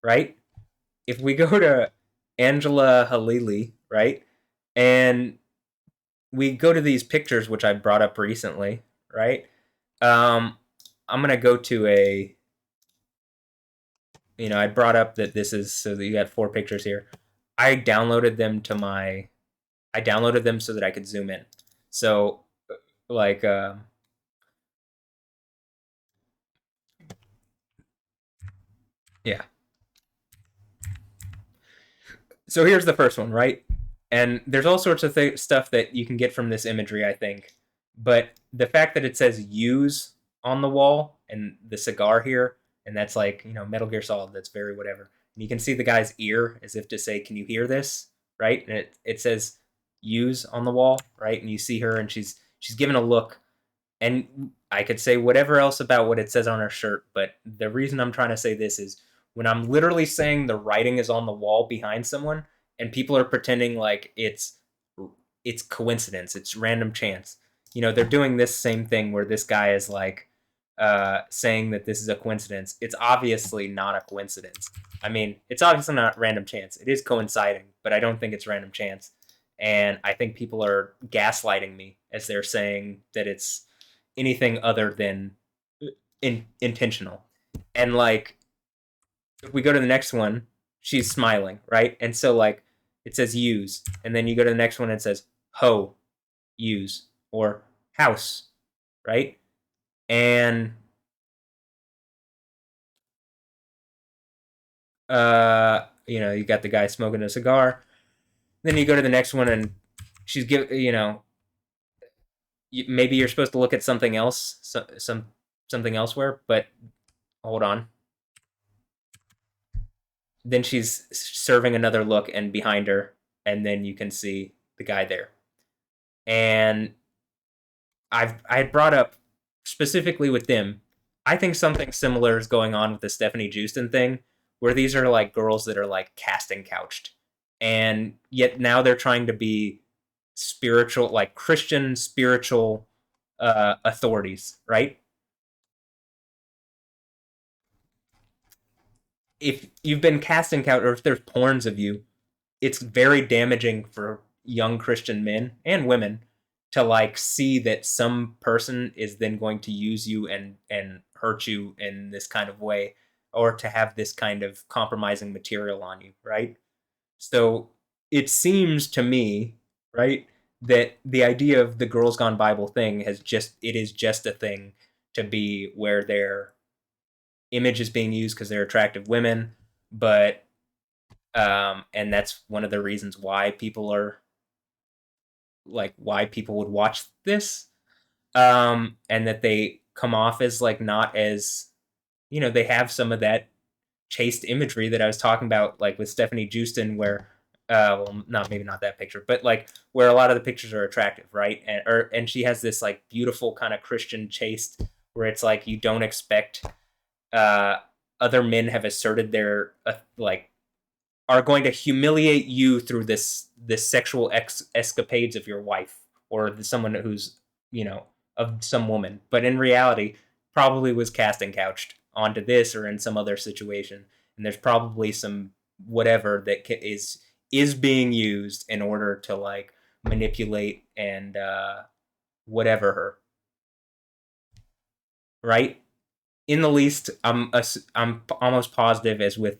right? If we go to Angela Halili, right, and we go to these pictures which I brought up recently, right? I'm gonna go to a. I brought up that this is so that you got 4 pictures here. I downloaded them to my. I downloaded them so that I could zoom in. So, like, yeah. So here's the first one, right? And there's all sorts of stuff that you can get from this imagery, I think. But the fact that it says "use" on the wall and the cigar here, and that's like Metal Gear Solid. That's very whatever. And you can see the guy's ear as if to say, "Can you hear this?" Right? And it says "use" on the wall, right? And you see her, and she's giving a look. And I could say whatever else about what it says on her shirt, but the reason I'm trying to say this is when I'm literally saying the writing is on the wall behind someone, and people are pretending like it's coincidence, it's random chance. They're doing this same thing where this guy is like saying that this is a coincidence. It's obviously not a coincidence. I mean, it's obviously not random chance. It is coinciding, but I don't think it's random chance. And I think people are gaslighting me as they're saying that it's anything other than intentional. And like, if we go to the next one, she's smiling, right? And so like, it says use, and then you go to the next one, and it says ho, use, or house, right? And you got the guy smoking a cigar. Then you go to the next one, and she's maybe you're supposed to look at something else, something elsewhere, but hold on. Then she's serving another look, and behind her, and then you can see the guy there. And I brought up specifically with them. I think something similar is going on with the Stefanie Joosten thing, where these are like girls that are like casting couched, and yet now they're trying to be spiritual, like Christian spiritual authorities, right? If you've been casting couch, or if there's porns of you, it's very damaging for young Christian men and women to like see that some person is then going to use you and hurt you in this kind of way, or to have this kind of compromising material on you, right? So it seems to me, right, that the idea of the Girls Gone Bible thing it is just a thing to be where their image is being used because they're attractive women, but and that's one of the reasons why people are like why people would watch this, and that they come off as like not as they have some of that chaste imagery that I was talking about, like with Stefanie Joosten, where well, not maybe not that picture, but like where a lot of the pictures are attractive, right? And she has this like beautiful kind of Christian chaste, where it's like you don't expect uh, other men have asserted their like are going to humiliate you through this sexual escapades of your wife or someone who's of some woman, but in reality probably was casting couched onto this or in some other situation, and there's probably some whatever that is being used in order to like manipulate and whatever her, right? In the least, I'm almost positive as with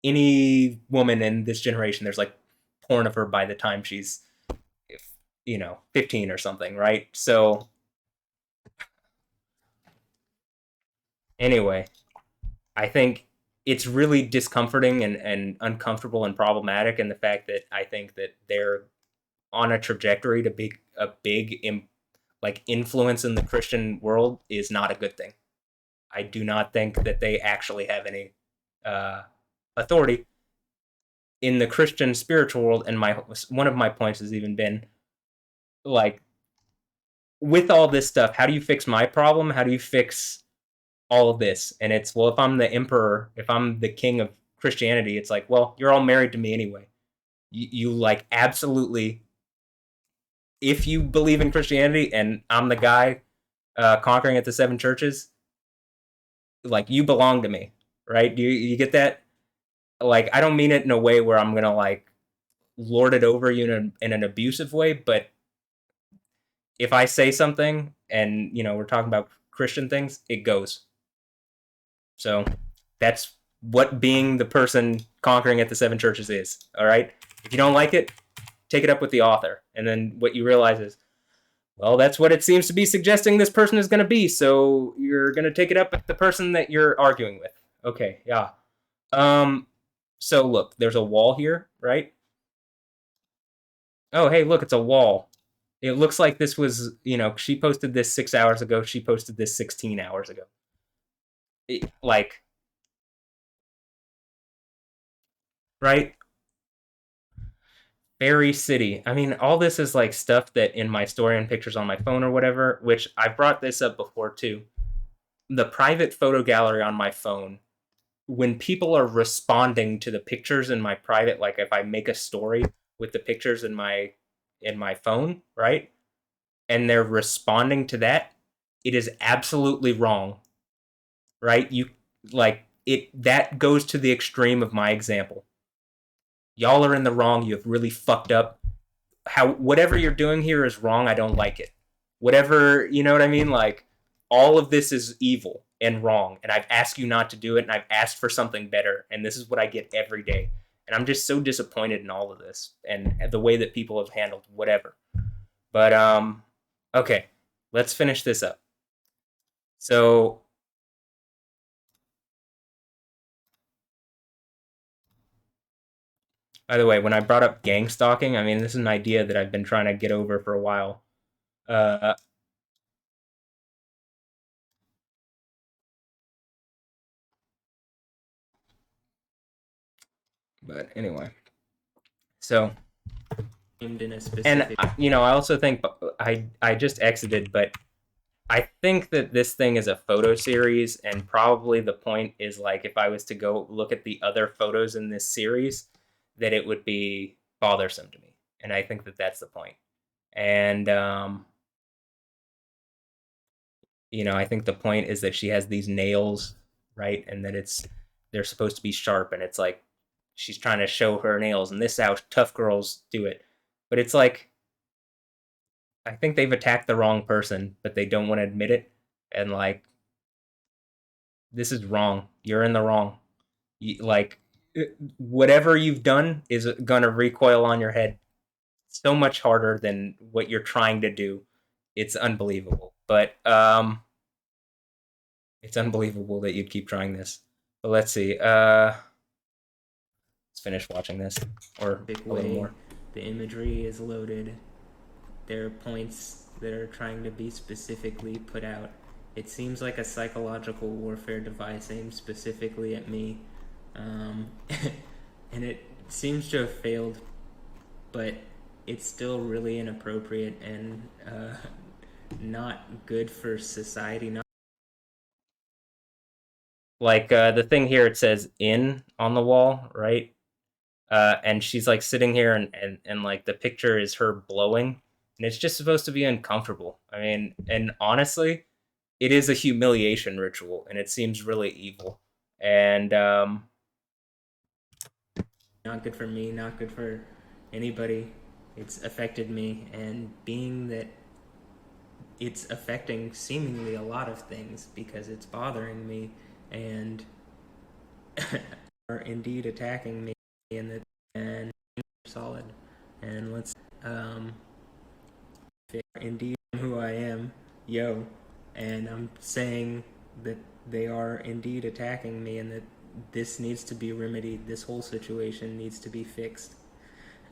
any woman in this generation, there's like porn of her by the time she's 15 or something, right? So anyway, I think it's really discomforting and uncomfortable and problematic, and the fact that I think that they're on a trajectory to be a big like influence in the Christian world is not a good thing. I do not think that they actually have any uh, authority in the Christian spiritual world. And my one of my points has even been like, with all this stuff, how do you fix my problem? How do you fix all of this? And it's, well, if I'm the emperor, if I'm the king of Christianity, it's like, well, you're all married to me anyway. You like absolutely, if you believe in Christianity and I'm the guy conquering at the 7 churches, like you belong to me, right? Do you get that? Like, I don't mean it in a way where I'm gonna like lord it over you in an abusive way, but if I say something and we're talking about Christian things, it goes. So that's what being the person conquering at the 7 churches is. All right. If you don't like it, take it up with the author. And then what you realize is, well, that's what it seems to be suggesting this person is going to be. So you're going to take it up with the person that you're arguing with. Okay. Yeah. So look, there's a wall here, right? Oh, hey, look, it's a wall. It looks like this was, she posted this 6 hours ago. She posted this 16 hours ago. Like, right? Fairy City. I mean, all this is like stuff that in my story and pictures on my phone or whatever, which I've brought this up before too. The private photo gallery on my phone, when people are responding to the pictures in my private, like if I make a story with the pictures in my phone, right? And they're responding to that, it is absolutely wrong. Right? That goes to the extreme of my example. Y'all are in the wrong. You have really fucked up. Whatever you're doing here is wrong. I don't like it. Whatever, you know what I mean? Like, all of this is evil and wrong. And I've asked you not to do it, and I've asked for something better. And this is what I get every day. And I'm just so disappointed in all of this and the way that people have handled whatever. But, okay, let's finish this up. So, by the way, when I brought up gang stalking, I mean, this is an idea that I've been trying to get over for a while. But anyway, so, in a specific... and I also think I just exited, but I think that this thing is a photo series, and probably the point is like if I was to go look at the other photos in this series, that it would be bothersome to me, and I think that that's the point. And I think the point is that she has these nails, right, and that they're supposed to be sharp, and it's like she's trying to show her nails, and this is how tough girls do it. But it's like, I think they've attacked the wrong person, but they don't want to admit it, and like, this is wrong. You're in the wrong. Whatever you've done is gonna recoil on your head so much harder than what you're trying to do. It's unbelievable. But it's unbelievable that you'd keep trying this. But let's see. Let's finish watching this, or a little more. The imagery is loaded. There are points that are trying to be specifically put out. It seems like a psychological warfare device aimed specifically at me. And it seems to have failed, but it's still really inappropriate and not good for society. Like the thing here, it says "in" on the wall, right? And she's like sitting here, and like the picture is her blowing, and it's just supposed to be uncomfortable. I mean, and honestly, it is a humiliation ritual, and it seems really evil. And not good for me, not good for anybody. It's affected me, and being that it's affecting seemingly a lot of things because it's bothering me and are indeed attacking me, and solid. And let's indeed who I am, yo, and I'm saying that they are indeed attacking me, and that this needs to be remedied. This whole situation needs to be fixed.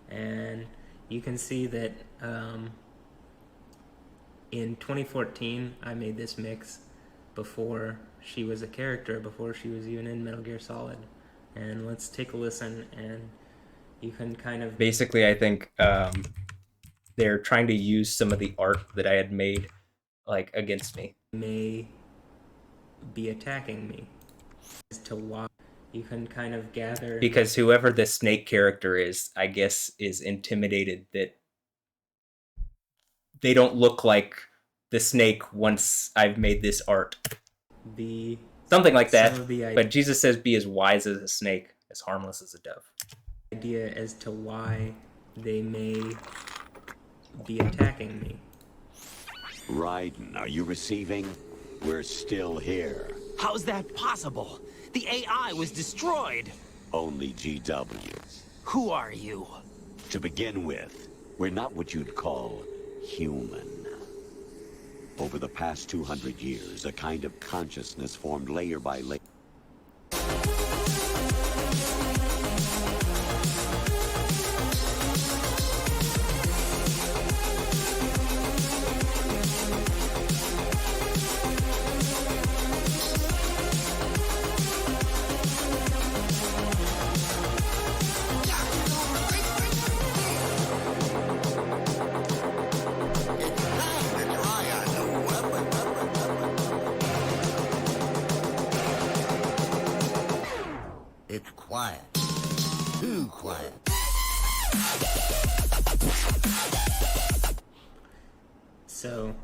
And you can see that in 2014 I made this mix before she was a character, before she was even in Metal Gear Solid. And let's take a listen, and you can kind of... Basically, I think they're trying to use some of the art that I had made, like, against me. May be attacking me. As to why, you can kind of gather... Because whoever the Snake character is, I guess, is intimidated that they don't look like the Snake once I've made this art. Something like that. But Jesus says, be as wise as a snake, as harmless as a dove. Idea as to why they may be attacking me. Raiden, are you receiving? We're still here. How's that possible? The AI was destroyed. Only GW. Who are you? To begin with, we're not what you'd call human. Over the past 200 years, a kind of consciousness formed layer by layer. It's quiet. Too quiet. So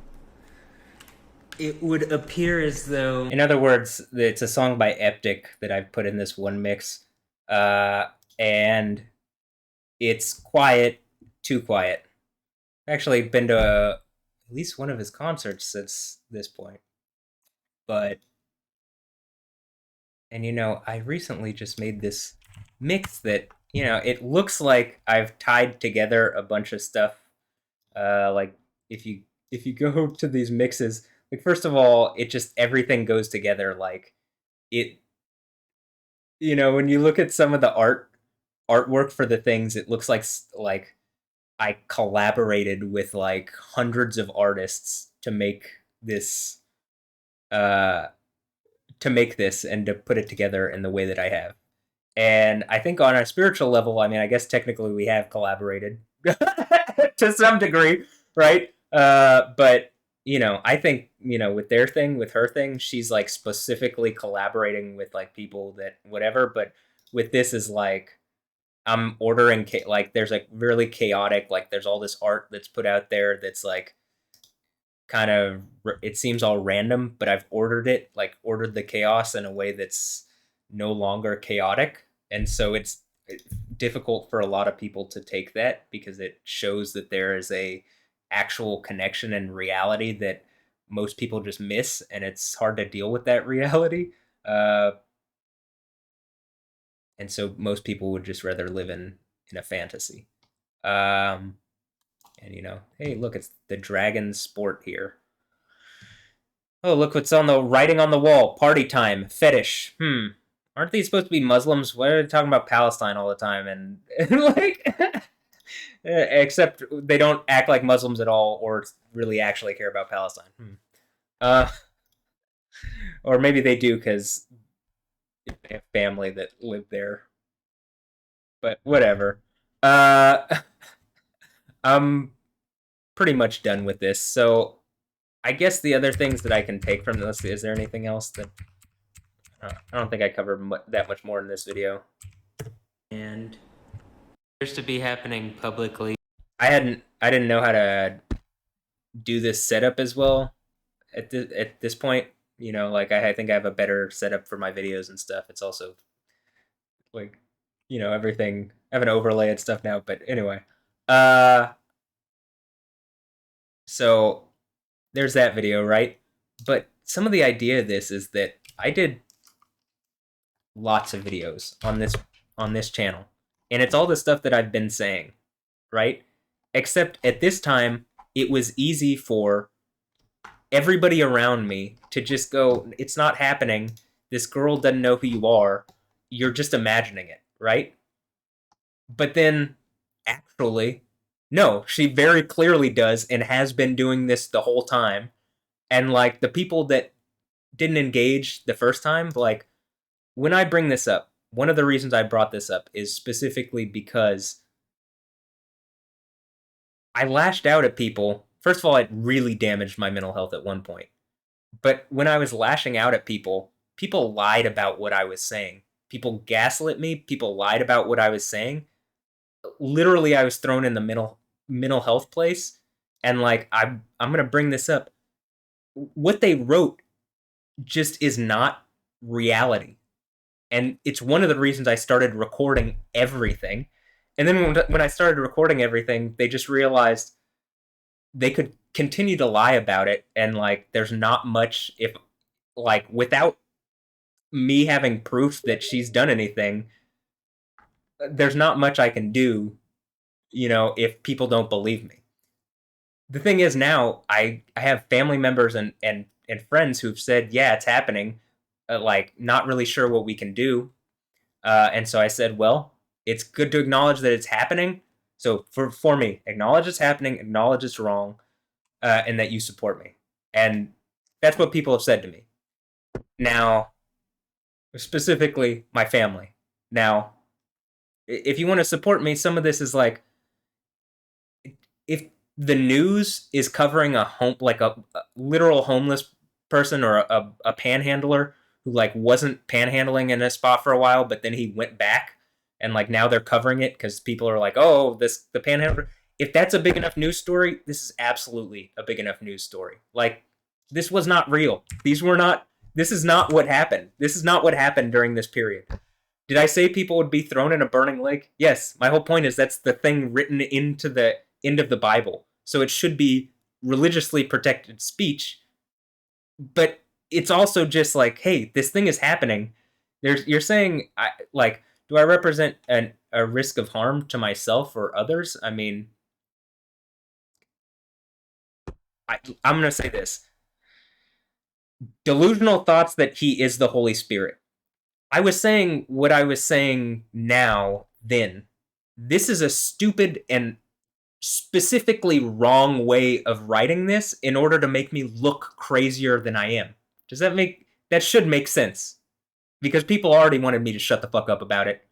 it would appear as though, In other words, it's a song by Eptic that I've put in this one mix, and it's quiet, too quiet. I've actually been to at least one of his concerts since this point, but and I recently just made this mix that it looks like I've tied together a bunch of stuff. Like if you go to these mixes, like first of all, it just everything goes together. Like it, when you look at some of the artwork for the things, it looks like I collaborated with like hundreds of artists to make this. And to put it together in the way that I have. And I think on a spiritual level, I mean, I guess technically we have collaborated to some degree, right? But I think with their thing, with her thing, she's like specifically collaborating with like people that whatever. But with this is like I'm ordering like there's like really chaotic, like there's all this art that's put out there that's like kind of it seems all random, but I've ordered the chaos in a way that's no longer chaotic, and so it's difficult for a lot of people to take that because it shows that there is a actual connection and reality that most people just miss, and it's hard to deal with that reality. And so most people would just rather live in a fantasy. And hey, look, it's the dragon sport here. Oh, look what's on the writing on the wall. Party time. Fetish. Aren't these supposed to be Muslims? Why are they talking about Palestine all the time? And like, except they don't act like Muslims at all, or really actually care about Palestine. Or maybe they do because they have family that live there. But whatever. I'm pretty much done with this. So I guess the other things that I can take from this, is there anything else that I don't think I covered that much more in this video. and appears to be happening publicly. I didn't know how to do this setup as well at this point. Like I think I have a better setup for my videos and stuff. It's also like everything. I have an overlay and stuff now, but anyway. So there's that video, right? But some of the idea of this is that I did lots of videos on this channel, and it's all the stuff that I've been saying, right? Except at this time, it was easy for everybody around me to just go, it's not happening. This girl doesn't know who you are. You're just imagining it, right? But then, actually, no, she very clearly does and has been doing this the whole time. And, like, the people that didn't engage the first time, like, when I bring this up, one of the reasons I brought this up is specifically because I lashed out at people. First of all, it really damaged my mental health at one point. But when I was lashing out at people, people lied about what I was saying. People gaslit me. People lied about what I was saying. Literally, I was thrown in the mental health place. And, like, I'm going to bring this up. What they wrote just is not reality. And it's one of the reasons I started recording everything. And then when I started recording everything, they just realized they could continue to lie about it, and like there's not much, if like without me having proof that she's done anything, there's not much I can do, if people don't believe me. The thing is, now I have family members and friends who've said, yeah, it's happening, like not really sure what we can do. And so I said, well, it's good to acknowledge that it's happening. So for me, acknowledge it's happening, acknowledge it's wrong, and that you support me. And that's what people have said to me. Now, specifically my family. Now, if you want to support me, some of this is like, if the news is covering a literal homeless person or a panhandler who like wasn't panhandling in a spot for a while, but then he went back, and like now they're covering it because people are like, oh, the panhandler. If that's a big enough news story, this is absolutely a big enough news story. Like, this was not real. This is not what happened. This is not what happened during this period. Did I say people would be thrown in a burning lake? Yes. My whole point is that's the thing written into the end of the Bible. So it should be religiously protected speech. But it's also just like, hey, this thing is happening. You're saying, do I represent a risk of harm to myself or others? I mean, I'm going to say this. Delusional thoughts that he is the Holy Spirit. I was saying what I was saying now, then. This is a stupid and specifically wrong way of writing this in order to make me look crazier than I am. That should make sense. Because people already wanted me to shut the fuck up about it.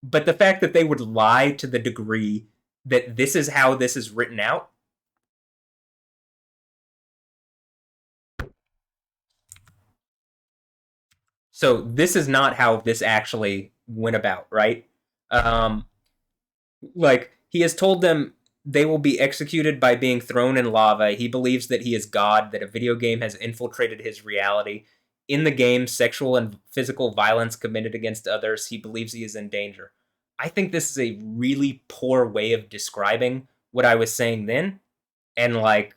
But the fact that they would lie to the degree that this is how this is written out. So this is not how this actually went about, right? Like, he has told them they will be executed by being thrown in lava. He believes that he is God, that a video game has infiltrated his reality. In the game, sexual and physical violence committed against others. He believes he is in danger. I think this is a really poor way of describing what I was saying then. And like,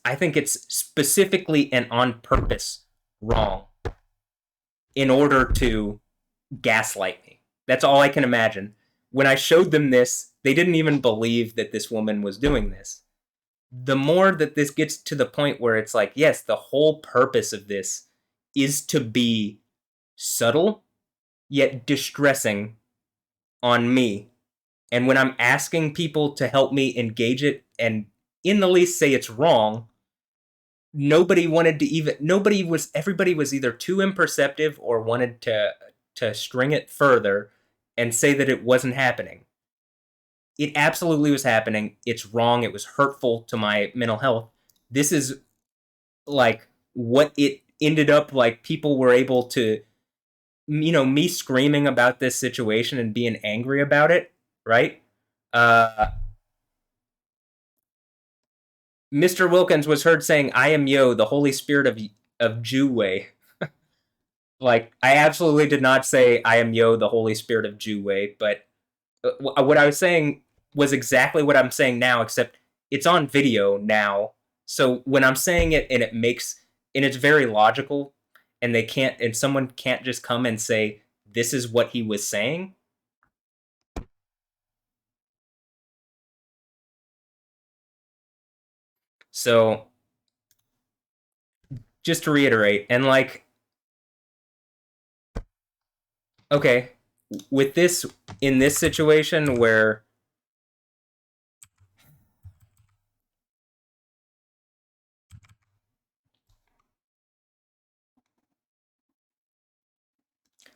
I think it's specifically and on purpose wrong in order to gaslight me. That's all I can imagine. When I showed them this, they didn't even believe that this woman was doing this. The more that this gets to the point where it's like, yes, the whole purpose of this is to be subtle, yet distressing on me. And when I'm asking people to help me engage it and in the least say it's wrong, everybody was either too imperceptive or wanted to string it further and say that it wasn't happening. It absolutely was happening. It's wrong. It was hurtful to my mental health. This is like what it ended up like. People were able to, me screaming about this situation and being angry about it, right? Mr. Wilkins was heard saying, I am Yo, the Holy Spirit of Jew way. Like, I absolutely did not say I am Yo, the Holy Spirit of Jew way, but what I was saying was exactly what I'm saying now, except it's on video now. So when I'm saying it and it's very logical, and someone can't just come and say, this is what he was saying. So, just to reiterate, and like, okay, with this, in this situation where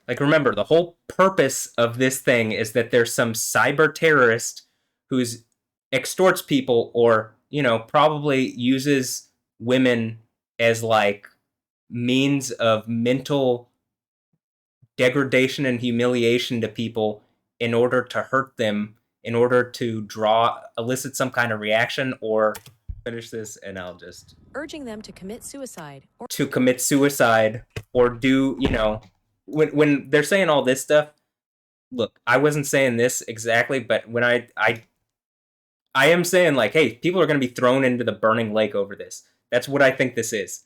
like, remember, the whole purpose of this thing is that there's some cyber terrorist who's extorts people or, probably uses women as like means of mental degradation and humiliation to people in order to hurt them, in order to elicit some kind of reaction, or finish this and I'll just urging them to commit suicide or do, when they're saying all this stuff. Look, I wasn't saying this exactly, but when I I am saying, like, hey, people are going to be thrown into the burning lake over this. That's what I think this is.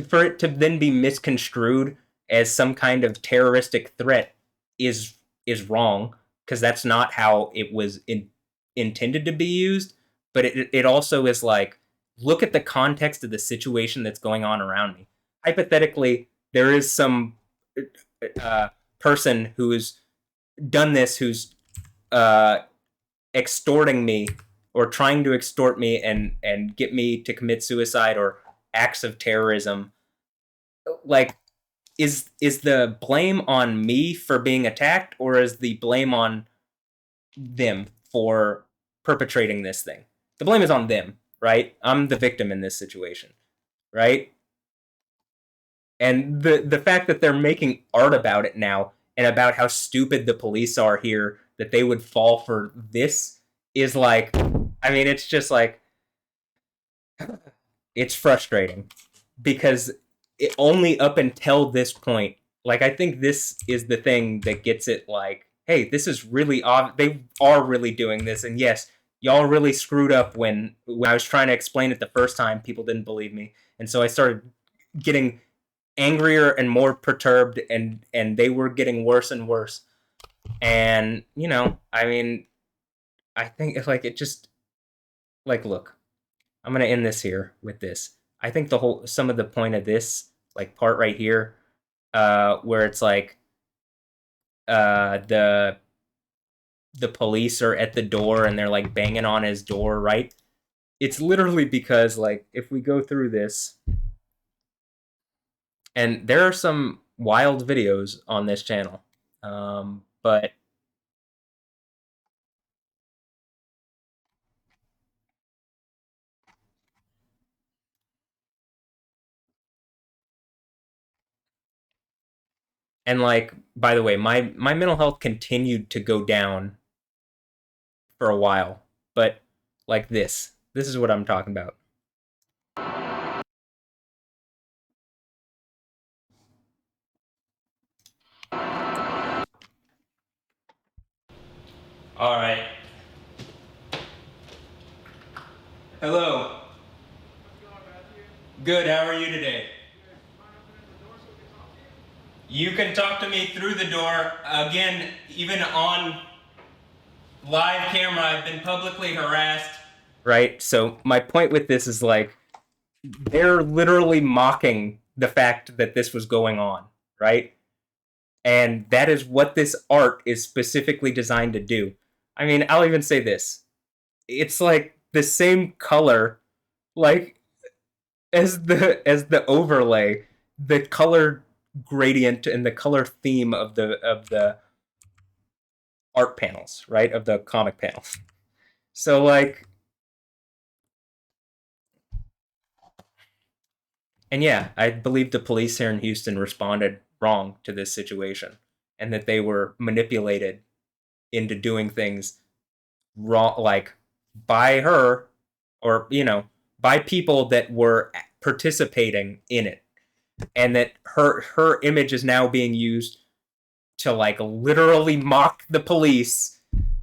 For it to then be misconstrued as some kind of terroristic threat is wrong, because that's not how it was intended to be used. But it also is like, look at the context of the situation that's going on around me. Hypothetically, there is some uh, person who's done this, who's uh, extorting me or trying to extort me and get me to commit suicide or acts of terrorism. Like, is the blame on me for being attacked, or is the blame on them for perpetrating this thing? The blame is on them, right? I'm the victim in this situation, right? And the fact that they're making art about it now and about how stupid the police are here, that they would fall for this, is like, I mean, it's just like, it's frustrating, because it only up until this point, like, I think this is the thing that gets it, like, hey, this is really they are really doing this, and yes, y'all really screwed up when I was trying to explain it the first time. People didn't believe me, and so I started getting angrier and more perturbed, and they were getting worse and worse. And I mean, I think it's like, it just, like, look, I'm gonna end this here with this. I think some of the point of this, like, part right here, where it's like, the police are at the door and they're like banging on his door, right? It's literally because, like, if we go through this, and there are some wild videos on this channel, but and, like, by the way, my mental health continued to go down for a while, but, like, this is what I'm talking about. All right. Hello. Good. How are you today? You can talk to me through the door. Again, even on live camera, I've been publicly harassed. Right? So my point with this is, like, they're literally mocking the fact that this was going on, right? And that is what this art is specifically designed to do. I mean, I'll even say this. It's like the same color, like, as the overlay, the color gradient and the color theme of the art panels, right? Of the comic panels. So, like, and yeah, I believe the police here in Houston responded wrong to this situation, and that they were manipulated into doing things wrong, like, by her, or by people that were participating in it, and that her image is now being used to, like, literally mock the police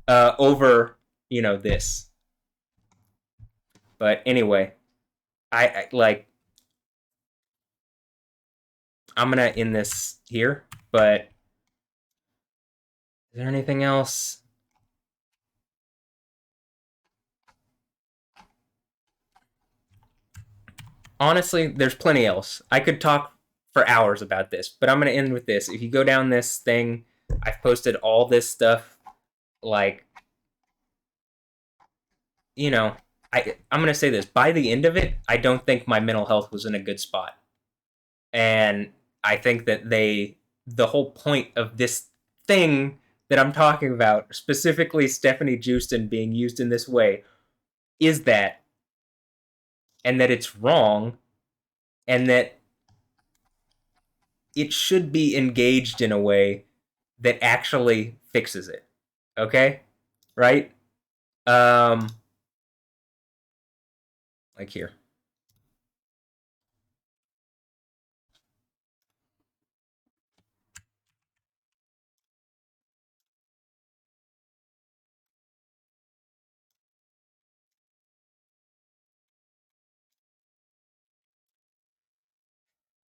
over this. But anyway, I like, I'm gonna end this here. But is there anything else? Honestly, there's plenty else. I could talk for hours about this, but I'm gonna end with this. If you go down this thing, I've posted all this stuff. Like, I'm gonna say this. By the end of it, I don't think my mental health was in a good spot, and I think that the whole point of this thing that I'm talking about, specifically Stefanie Joosten being used in this way, is that, and that it's wrong, and that it should be engaged in a way that actually fixes it. Okay? Right? Like, here.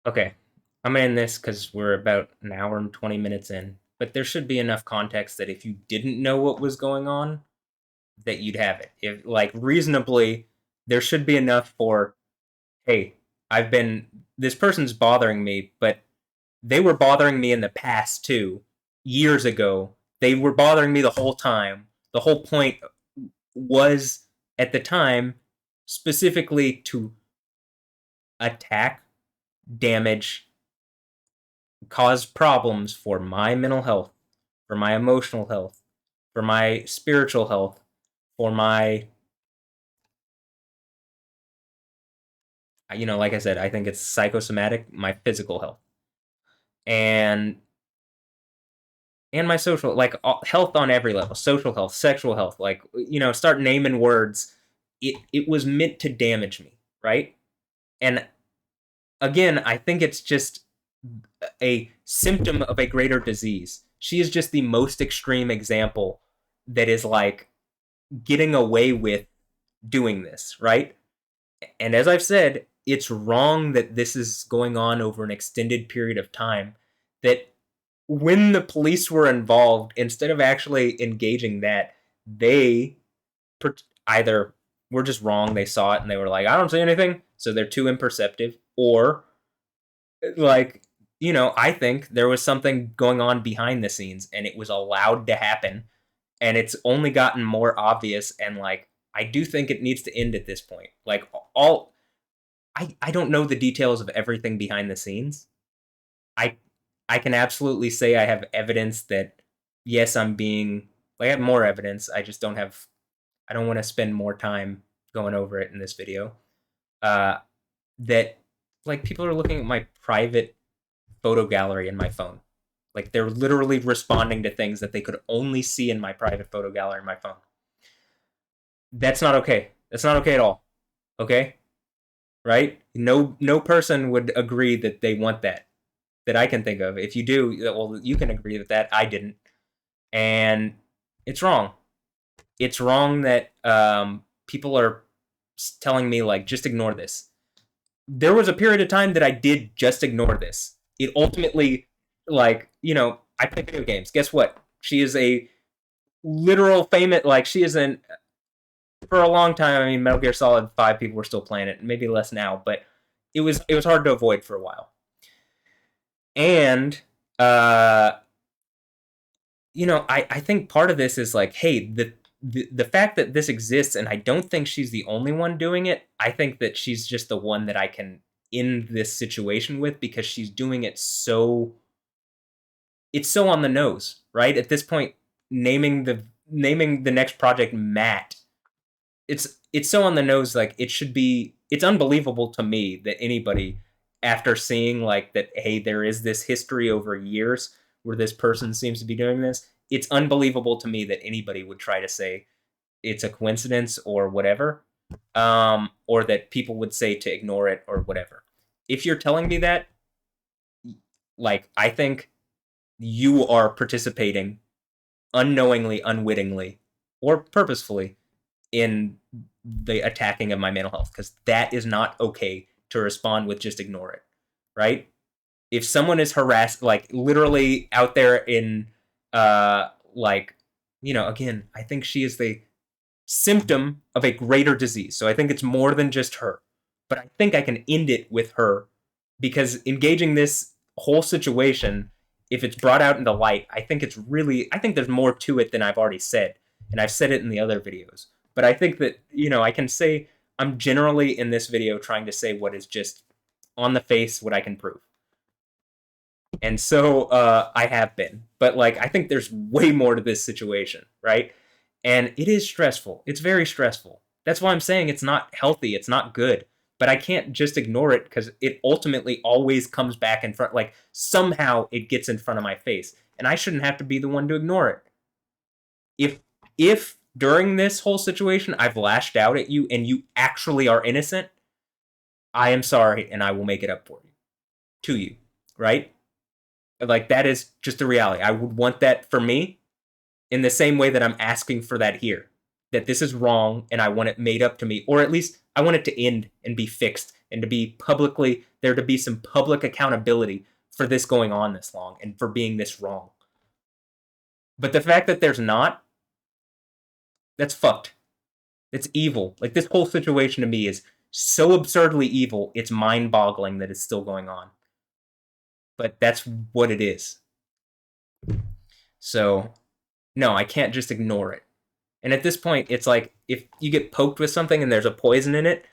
Okay, I'm gonna end this because we're about an hour and 20 minutes in. But there should be enough context that if you didn't know what was going on, that you'd have it. If like reasonably, there should be enough for, hey, I've been this person's bothering me, but they were bothering me in the past too, years ago. They were bothering me the whole time. The whole point was at the time specifically to attack, damage, cause problems for my mental health, for my emotional health, for my spiritual health, for my, like I said, I think it's psychosomatic, my physical health. And my social, like health on every level, social health, sexual health, like, start naming words. It was meant to damage me, right? And again, I think it's just a symptom of a greater disease. She is just the most extreme example that is like getting away with doing this, right? And as I've said, it's wrong that this is going on over an extended period of time. That when the police were involved, instead of actually engaging that, they either were just wrong, they saw it and they were like, I don't see anything, so they're too imperceptive, or like, I think there was something going on behind the scenes and it was allowed to happen, and it's only gotten more obvious, and like I do think it needs to end at this point. Like all I don't know the details of everything behind the scenes. I I can absolutely say I have evidence that yes, I'm being like I have more evidence. I don't want to spend more time going over it in this video. Uh that like people are looking at my private photo gallery in my phone. Like they're literally responding to things that they could only see in my private photo gallery in my phone. That's not okay. That's not okay at all. Okay? Right? No person would agree that they want that I can think of. If you do, well, you can agree with that. I didn't. And it's wrong. It's wrong that people are telling me like just ignore this. There was a period of time that I did just ignore this. It ultimately, like, I play video games. Guess what? She is a literal famous, like, she is an, for a long time, I mean, Metal Gear Solid 5, people were still playing it, maybe less now, but it was hard to avoid for a while. And, I think part of this is like, hey, the fact that this exists, and I don't think she's the only one doing it. I think that she's just the one that I can end this situation with, because she's doing it so. It's so on the nose, right? At this point, naming the next project Matt, it's so on the nose. Like it should be. It's unbelievable to me that anybody, after seeing like that, hey, there is this history over years where this person seems to be doing this. It's unbelievable to me that anybody would try to say it's a coincidence or whatever, or that people would say to ignore it or whatever. If you're telling me that, like, I think you are participating unknowingly, unwittingly, or purposefully in the attacking of my mental health, because that is not okay to respond with just ignore it, right? If someone is harassed, like literally out there in, like, again, I think she is the symptom of a greater disease. So I think it's more than just her. But I think I can end it with her, because engaging this whole situation, if it's brought out into light, I think there's more to it than I've already said. And I've said it in the other videos. But I think that, I can say I'm generally in this video trying to say what is just on the face, what I can prove. And so I have been. But like I think there's way more to this situation, right? And it is stressful. It's very stressful. That's why I'm saying it's not healthy. It's not good. But I can't just ignore it, because it ultimately always comes back in front. Like somehow it gets in front of my face. And I shouldn't have to be the one to ignore it. If during this whole situation I've lashed out at you and you actually are innocent, I am sorry and I will make it up for you. To you. Right? Like that is just the reality. I would want that for me, in the same way that I'm asking for that here. That this is wrong and I want it made up to me, or at least I want it to end and be fixed and to be some public accountability for this going on this long and for being this wrong. But the fact that there's not, that's fucked. It's evil. Like, this whole situation to me is so absurdly evil, it's mind-boggling that it's still going on. But that's what it is. So, no, I can't just ignore it. And at this point, it's like, if you get poked with something and there's a poison in it,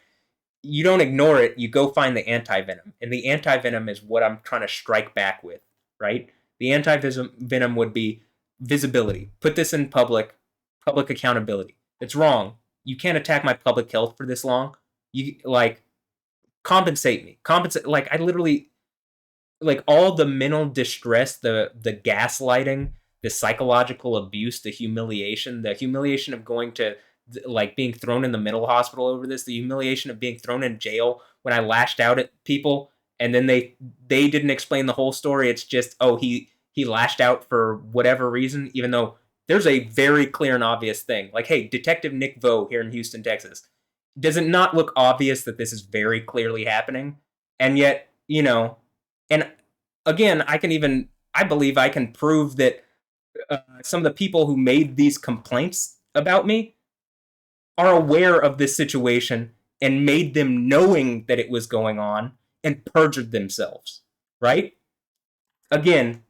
you don't ignore it, you go find the anti-venom. And the anti-venom is what I'm trying to strike back with, right? The anti-venom would be visibility. Put this in public accountability. It's wrong. You can't attack my public health for this long. You, like, compensate me. Like, I literally, like, all the mental distress, the gaslighting, the psychological abuse, the humiliation of going to, like, being thrown in the mental hospital over this, the humiliation of being thrown in jail when I lashed out at people, and then they didn't explain the whole story. It's just, oh, he lashed out for whatever reason, even though there's a very clear and obvious thing. Like, hey, Detective Nick Vo here in Houston, Texas. Does it not look obvious that this is very clearly happening? And yet, you know, and again, I believe I can prove that some of the people who made these complaints about me are aware of this situation and made them knowing that it was going on and perjured themselves, right? Again,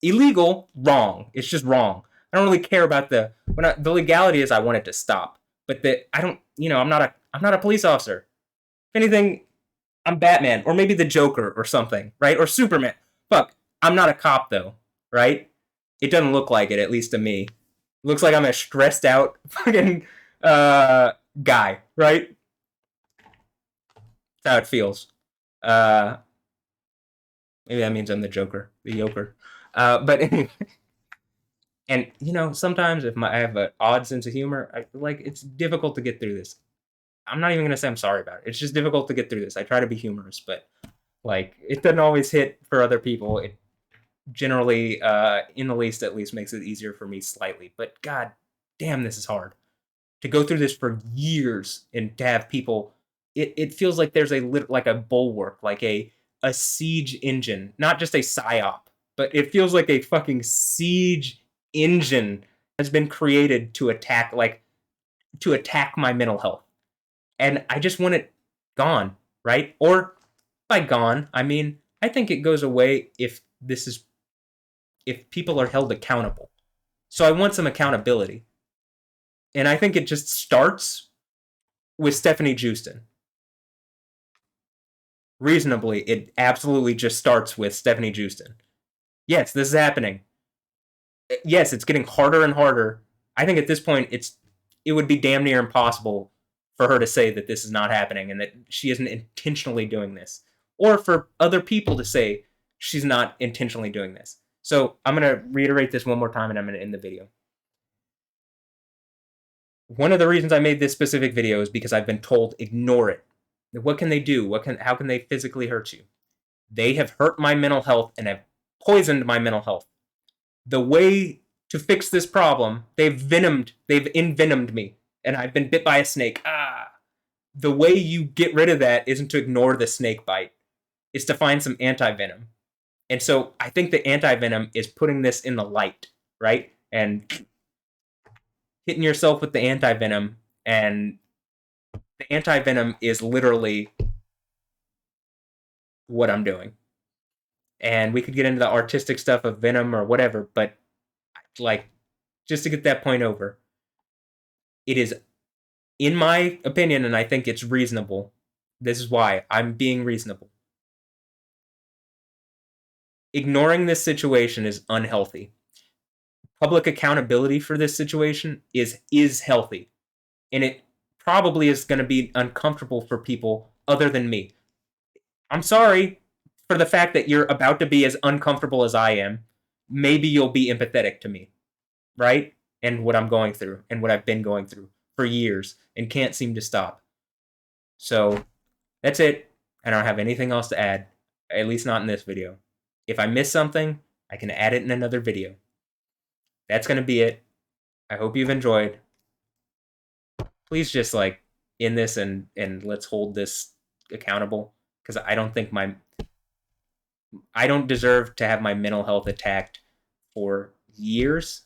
illegal, wrong. It's just wrong. I don't really care about the legality is I want it to stop. But I'm not a police officer. If anything, I'm Batman, or maybe the Joker or something, right? Or Superman. Fuck, I'm not a cop though, right? It doesn't look like it, at least to me. It looks like I'm a stressed out fucking guy, right? That's how it feels. Maybe that means I'm the Joker, the Joker. But anyway, and sometimes if I have an odd sense of humor, it's difficult to get through this. I'm not even gonna say I'm sorry about it. It's just difficult to get through this. I try to be humorous, but it doesn't always hit for other people. It generally, in the least at least, makes it easier for me slightly. But god damn, this is hard. To go through this for years and to have people, it feels like there's like a bulwark, like a siege engine, not just a psyop, but it feels like a fucking siege engine has been created to attack my mental health. And I just want it gone, right? Or by gone, I mean, I think it goes away if people are held accountable. So I want some accountability. And I think it just starts with Stefanie Joosten. Reasonably, it absolutely just starts with Stefanie Joosten. Yes, this is happening. Yes, it's getting harder and harder. I think at this point, it would be damn near impossible for her to say that this is not happening and that she isn't intentionally doing this. Or for other people to say she's not intentionally doing this. So I'm going to reiterate this one more time and I'm going to end the video. One of the reasons I made this specific video is because I've been told ignore it. What can they do? How can they physically hurt you? They have hurt my mental health and have poisoned my mental health. The way to fix this problem, they've envenomed me, and I've been bit by a snake. The way you get rid of that isn't to ignore the snake bite. It's to find some anti-venom. And so I think the anti-venom is putting this in the light, right? And hitting yourself with the anti-venom, and the anti-venom is literally what I'm doing. And we could get into the artistic stuff of Venom or whatever, but just to get that point over, it is, in my opinion, and I think it's reasonable, this is why I'm being reasonable. Ignoring this situation is unhealthy. Public accountability for this situation is healthy. And it probably is going to be uncomfortable for people other than me. I'm sorry for the fact that you're about to be as uncomfortable as I am. Maybe you'll be empathetic to me, right? And what I'm going through and what I've been going through for years and can't seem to stop. So that's it. I don't have anything else to add, at least not in this video. If I miss something, I can add it in another video. That's going to be it. I hope you've enjoyed. Please just end this and let's hold this accountable, because I don't deserve to have my mental health attacked for years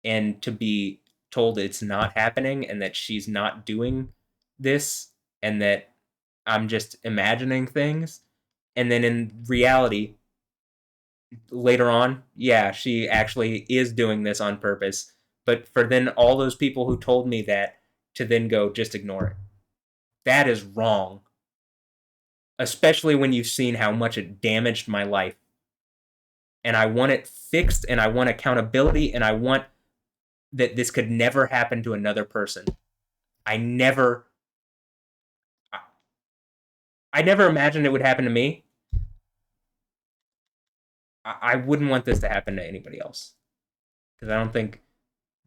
and to be told it's not happening and that she's not doing this and that I'm just imagining things. And then in reality, later on, yeah, she actually is doing this on purpose. But for then all those people who told me that to then go, just ignore it. That is wrong. Especially when you've seen how much it damaged my life. And I want it fixed, and I want accountability, and I want that this could never happen to another person. I never imagined it would happen to me. I wouldn't want this to happen to anybody else, because I don't think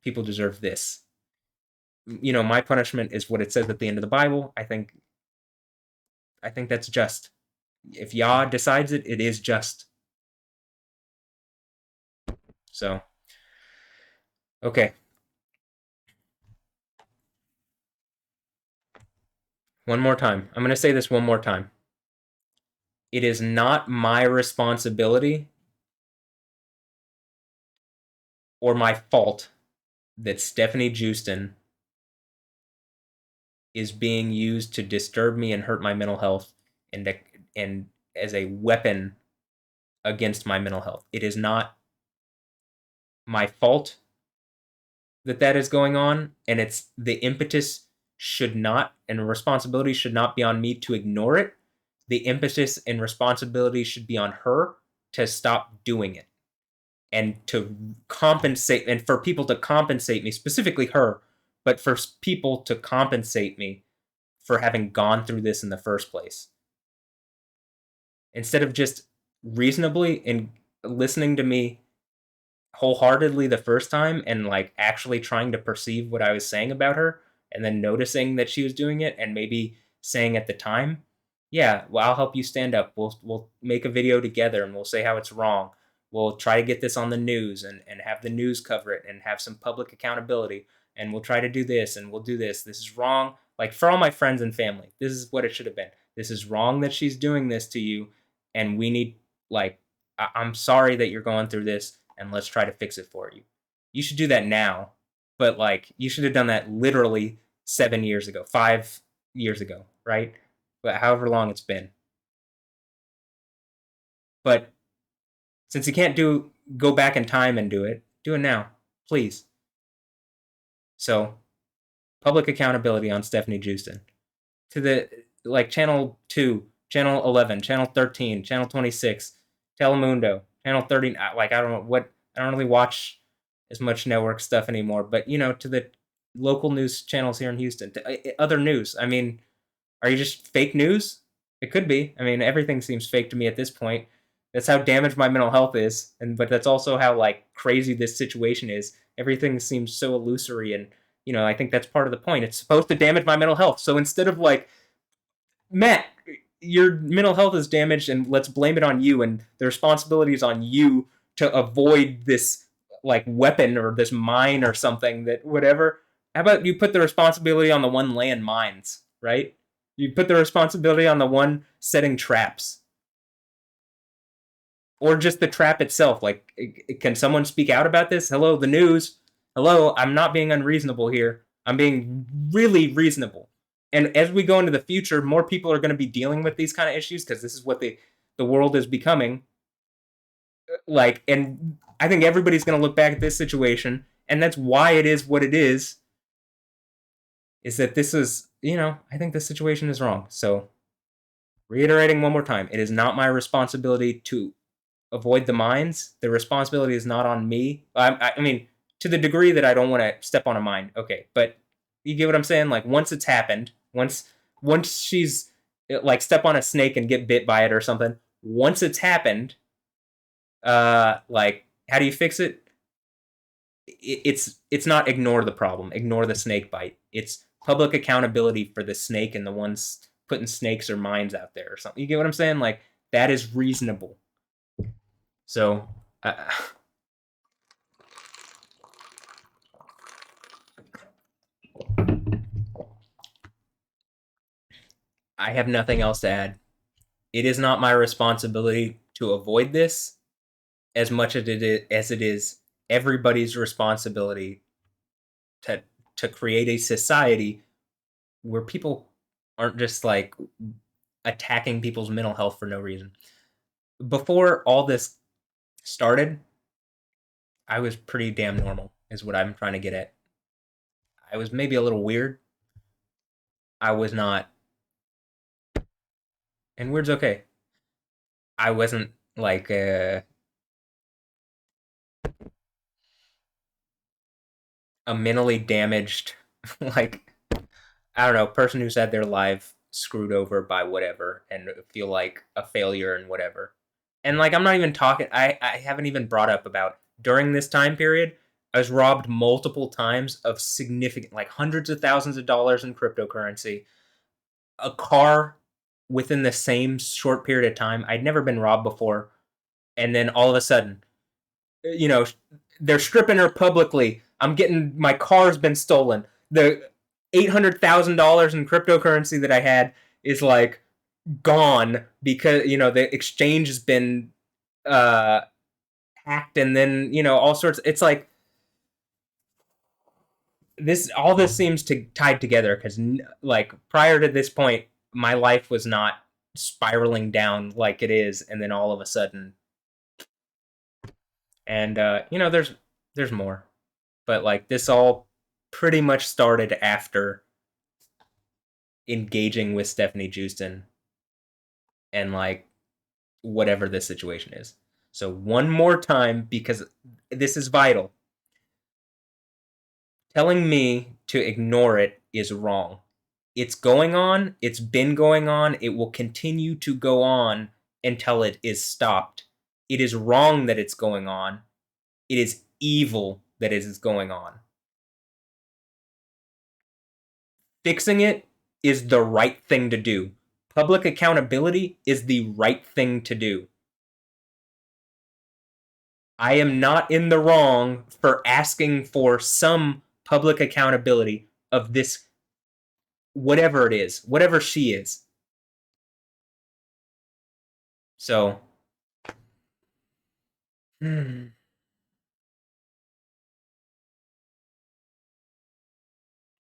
people deserve this. You know, my punishment is what it says at the end of the Bible. I think that's just. If Yah decides it, it is just. So, okay. One more time. I'm going to say this one more time. It is not my responsibility or my fault that Stefanie Joosten is being used to disturb me and hurt my mental health and as a weapon against my mental health. It is not my fault that is going on, and it's the impetus should not and responsibility should not be on me to ignore it. The impetus and responsibility should be on her to stop doing it and to compensate, and for people to compensate me, specifically her, but for people to compensate me for having gone through this in the first place. Instead of just reasonably and listening to me wholeheartedly the first time and like actually trying to perceive what I was saying about her and then noticing that she was doing it and maybe saying at the time, yeah, well, I'll help you stand up. We'll make a video together and we'll say how it's wrong. We'll try to get this on the news and have the news cover it and have some public accountability. And we'll try to do this and we'll do this. This is wrong. Like for all my friends and family, this is what it should have been. This is wrong that she's doing this to you. And we need, like, I'm sorry that you're going through this and let's try to fix it for you. You should do that now. But like, you should have done that literally 7 years ago, 5 years ago, right? But however long it's been. But since you can't go back in time and do it now, please. So, public accountability on Stefanie Joosten. To the, like, channel 2, channel 11, channel 13, channel 26, Telemundo, channel 30, like, I don't really watch as much network stuff anymore, but, you know, to the local news channels here in Houston, to other news. I mean, are you just fake news? It could be. I mean, everything seems fake to me at this point. That's how damaged my mental health is, but that's also how like crazy this situation is. Everything seems so illusory, and you know, I think that's part of the point. It's supposed to damage my mental health. So instead of like, Matt, your mental health is damaged, and let's blame it on you, and the responsibility is on you to avoid this like weapon or this mine or something that whatever. How about you put the responsibility on the one laying mines, right? You put the responsibility on the one setting traps. Or just the trap itself. Like, can someone speak out about this? Hello, the news. Hello, I'm not being unreasonable here. I'm being really reasonable. And as we go into the future, more people are going to be dealing with these kind of issues because this is what the world is becoming. Like, and I think everybody's going to look back at this situation, and that's why it is what it is that this is, you know, I think this situation is wrong. So, reiterating one more time, it is not my responsibility to avoid the mines. The responsibility is not on me. I mean, to the degree that I don't want to step on a mine, okay. But you get what I'm saying? Like, once it's happened, once she's, like, step on a snake and get bit by it or something, once it's happened, like, how do you fix it? It's not ignore the problem, ignore the snake bite. It's public accountability for the snake and the ones putting snakes or mines out there or something. You get what I'm saying? Like, that is reasonable. So, I have nothing else to add. It is not my responsibility to avoid this as much as it is everybody's responsibility to create a society where people aren't just like attacking people's mental health for no reason. Before all this started, I was pretty damn normal, is what I'm trying to get at. I was maybe a little weird. I was not, and weird's okay. I wasn't like a mentally damaged, like, I don't know, person who's had their life screwed over by whatever and feel like a failure and whatever. And like, I'm not even talking, I haven't even brought up about during this time period, I was robbed multiple times of significant, like hundreds of thousands of dollars in cryptocurrency, a car within the same short period of time. I'd never been robbed before. And then all of a sudden, you know, they're stripping her publicly. I'm getting, my car's been stolen. The $800,000 in cryptocurrency that I had is like gone because, you know, the exchange has been uh hacked, and then, you know, all sorts. It's like this, all this seems to tied together because like prior to this point, my life was not spiraling down like it is, and then all of a sudden, and you know, there's more, but like this all pretty much started after engaging with Stefanie Joosten and like whatever this situation is. So one more time, because this is vital. Telling me to ignore it is wrong. It's going on, it's been going on, it will continue to go on until it is stopped. It is wrong that it's going on. It is evil that it is going on. Fixing it is the right thing to do. Public accountability is the right thing to do. I am not in the wrong for asking for some public accountability of this, whatever it is, whatever she is. So,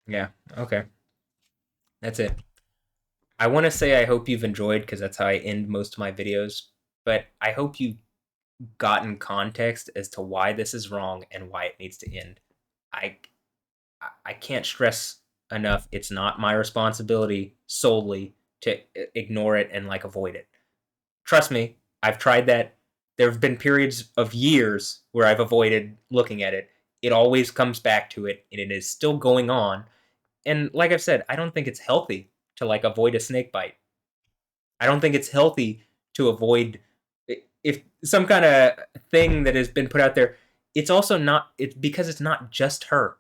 yeah, okay. That's it. I want to say I hope you've enjoyed, because that's how I end most of my videos, but I hope you've gotten context as to why this is wrong and why it needs to end. I I can't stress enough, it's not my responsibility solely to ignore it and like avoid it. Trust me, I've tried that. There have been periods of years where I've avoided looking at it. It always comes back to it, and it is still going on. And like I've said, I don't think it's healthy to like avoid a snake bite. I don't think it's healthy to avoid, if some kind of thing that has been put out there. It's also not, it's because it's not just her.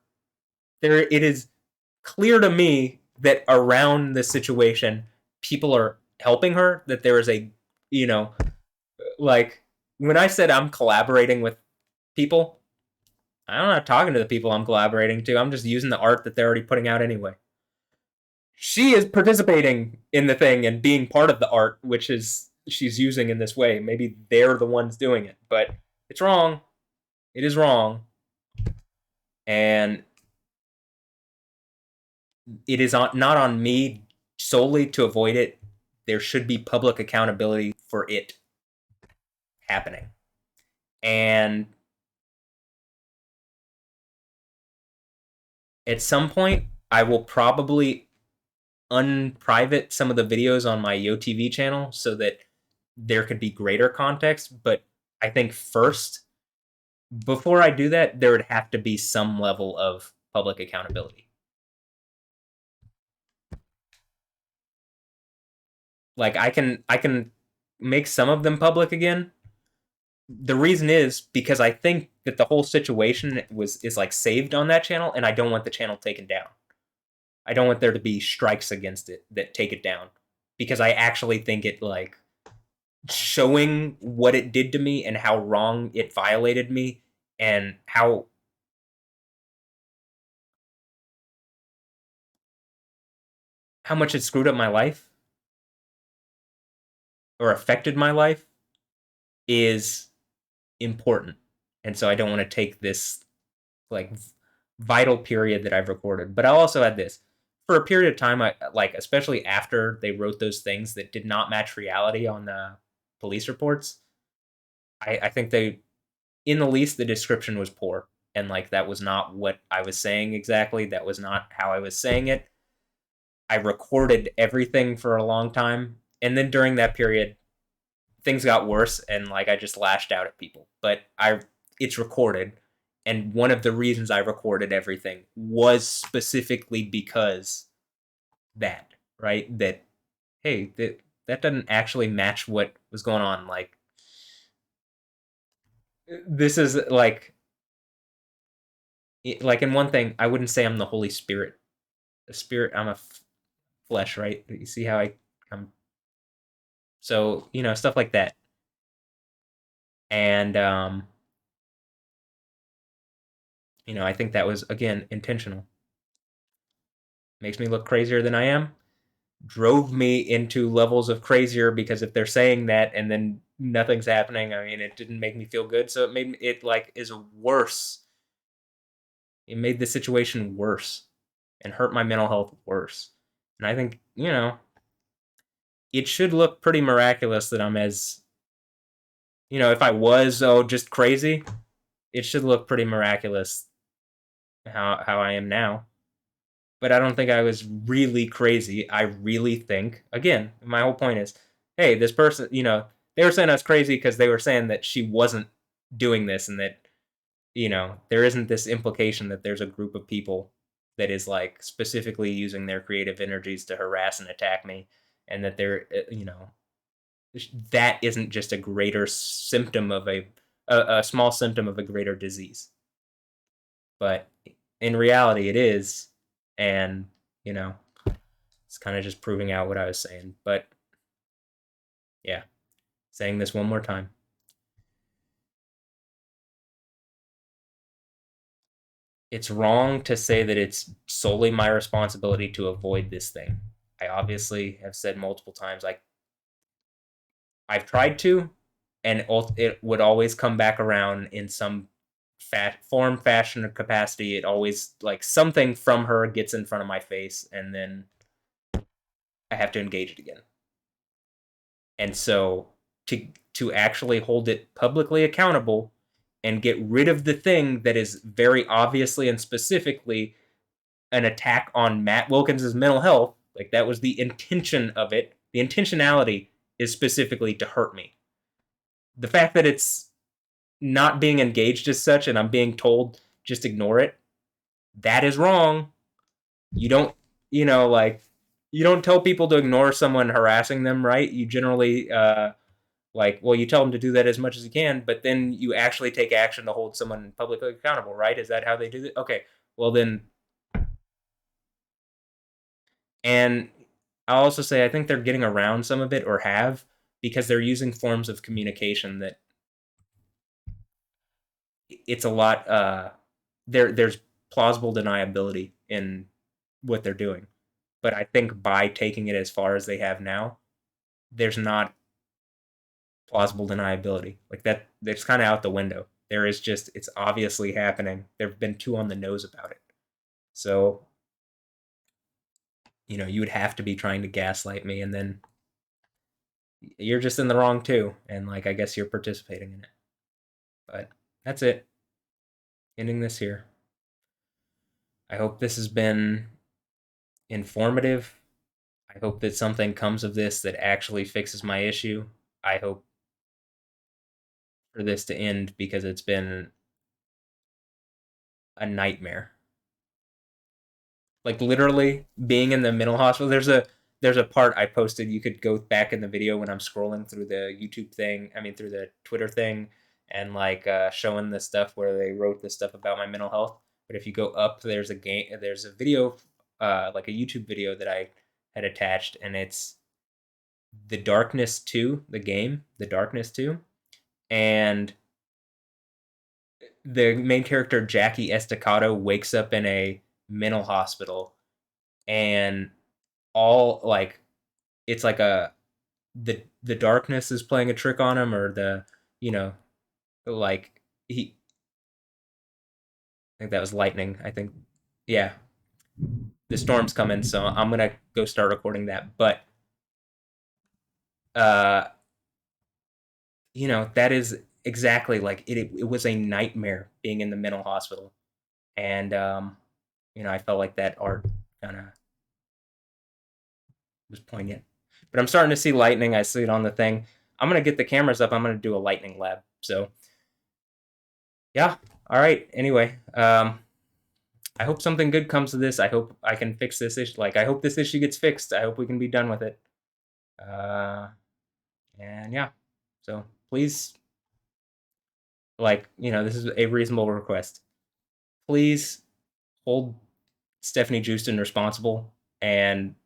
There, it is clear to me that around this situation, people are helping her. That there is a, you know, like when I said I'm collaborating with people, I'm not talking to the people I'm collaborating to. I'm just using the art that they're already putting out anyway. She is participating in the thing and being part of the art, which is she's using in this way. Maybe they're the ones doing it, but it's wrong. It is wrong. And it is not on me solely to avoid it. There should be public accountability for it happening. And at some point, I will probably unprivate some of the videos on my YoTV channel so that there could be greater context. But I think first, before I do that, there would have to be some level of public accountability. Like I can make some of them public again. The reason is because I think that the whole situation is like saved on that channel, and I don't want the channel taken down. I don't want there to be strikes against it that take it down, because I actually think it like showing what it did to me and how wrong it violated me and how much it screwed up my life. or affected my life is important. And so I don't want to take this like vital period that I've recorded. But I'll also add this. For a period of time, I like, especially after they wrote those things that did not match reality on the police reports, I think they, in the least, the description was poor. And like that was not what I was saying exactly. That was not how I was saying it. I recorded everything for a long time. And then during that period, things got worse and like I just lashed out at people. But it's recorded. And one of the reasons I recorded everything was specifically because that, right? That, hey, that doesn't actually match what was going on. Like, this is like in one thing, I wouldn't say I'm the Holy Spirit. The Spirit, I'm a flesh, right? You see how I'm. So, stuff like that. And, I think that was, again, intentional. Makes me look crazier than I am. Drove me into levels of crazier, because if they're saying that and then nothing's happening, I mean, it didn't make me feel good. So it made it like is worse. It made the situation worse and hurt my mental health worse. And I think, it should look pretty miraculous that I'm as, if I was, just crazy, it should look pretty miraculous how I am now. But I don't think I was really crazy. I really think, again, my whole point is, hey, this person, they were saying I was crazy because they were saying that she wasn't doing this, and that, there isn't this implication that there's a group of people that is like specifically using their creative energies to harass and attack me, and that they're, that isn't just a greater symptom of a small symptom of a greater disease. But in reality, it is. And, it's kind of just proving out what I was saying. But yeah, saying this one more time. It's wrong to say that it's solely my responsibility to avoid this thing. I obviously have said multiple times, I've tried to, and it would always come back around in some form, fashion, or capacity. It always, like, something from her gets in front of my face, and then I have to engage it again. And so to actually hold it publicly accountable and get rid of the thing that is very obviously and specifically an attack on Matt Wilkins' mental health, like, that was the intention of it. The intentionality is specifically to hurt me. The fact that it's not being engaged as such and I'm being told just ignore it, that is wrong. You don't, you don't tell people to ignore someone harassing them, right? You generally, you tell them to do that as much as you can, but then you actually take action to hold someone publicly accountable, right? Is that how they do it? Okay, well then. And I'll also say I think they're getting around some of it, or have, because they're using forms of communication that it's a lot, there's plausible deniability in what they're doing. But I think by taking it as far as they have now, there's not plausible deniability. Like, that's kind of out the window. There is just, it's obviously happening. They've been too on the nose about it. So, you would have to be trying to gaslight me, and then you're just in the wrong too. And like, I guess you're participating in it. But that's it. Ending this here. I hope this has been informative. I hope that something comes of this that actually fixes my issue. I hope for this to end, because it's been a nightmare. Like, literally being in the mental hospital. There's a part I posted. You could go back in the video when I'm scrolling through the YouTube thing. I mean, through the Twitter thing, and like showing the stuff where they wrote the stuff about my mental health. But if you go up, there's a video, like a YouTube video that I had attached, and it's The Darkness 2, the game, The Darkness 2, and the main character, Jackie Estacado, wakes up in a mental hospital, and all, like, it's like the darkness is playing a trick on him, or the, you know, like he. I think that was lightning. I think, yeah, the storm's coming, so I'm gonna go start recording that. But uh, you know, that is exactly like it was a nightmare being in the mental hospital, and you know, I felt like that art kind of was poignant. But I'm starting to see lightning. I see it on the thing. I'm gonna get the cameras up. I'm gonna do a lightning lab. So yeah. All right. Anyway, I hope something good comes to this. I hope I can fix this issue. Like, I hope this issue gets fixed. I hope we can be done with it. And yeah. So please, like, you know, this is a reasonable request. Please hold Stefanie Joosten responsible and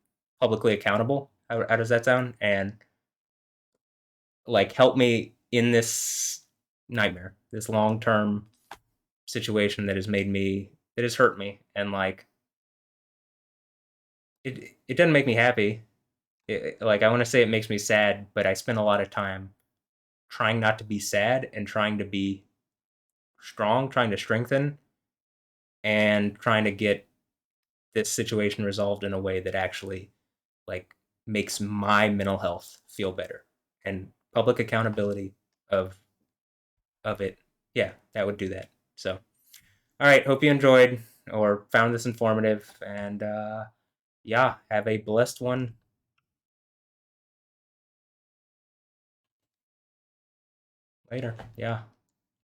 publicly accountable. How does that sound? And like, help me in this nightmare, this long term situation that has made me, that has hurt me, and like, it doesn't make me happy. Like, I want to say it makes me sad, but I spend a lot of time trying not to be sad and trying to be strong, trying to strengthen, and trying to get this situation resolved in a way that actually like makes my mental health feel better, and public accountability of it. Yeah, that would do that. So, all right, hope you enjoyed or found this informative, and yeah, have a blessed one. Later. Yeah.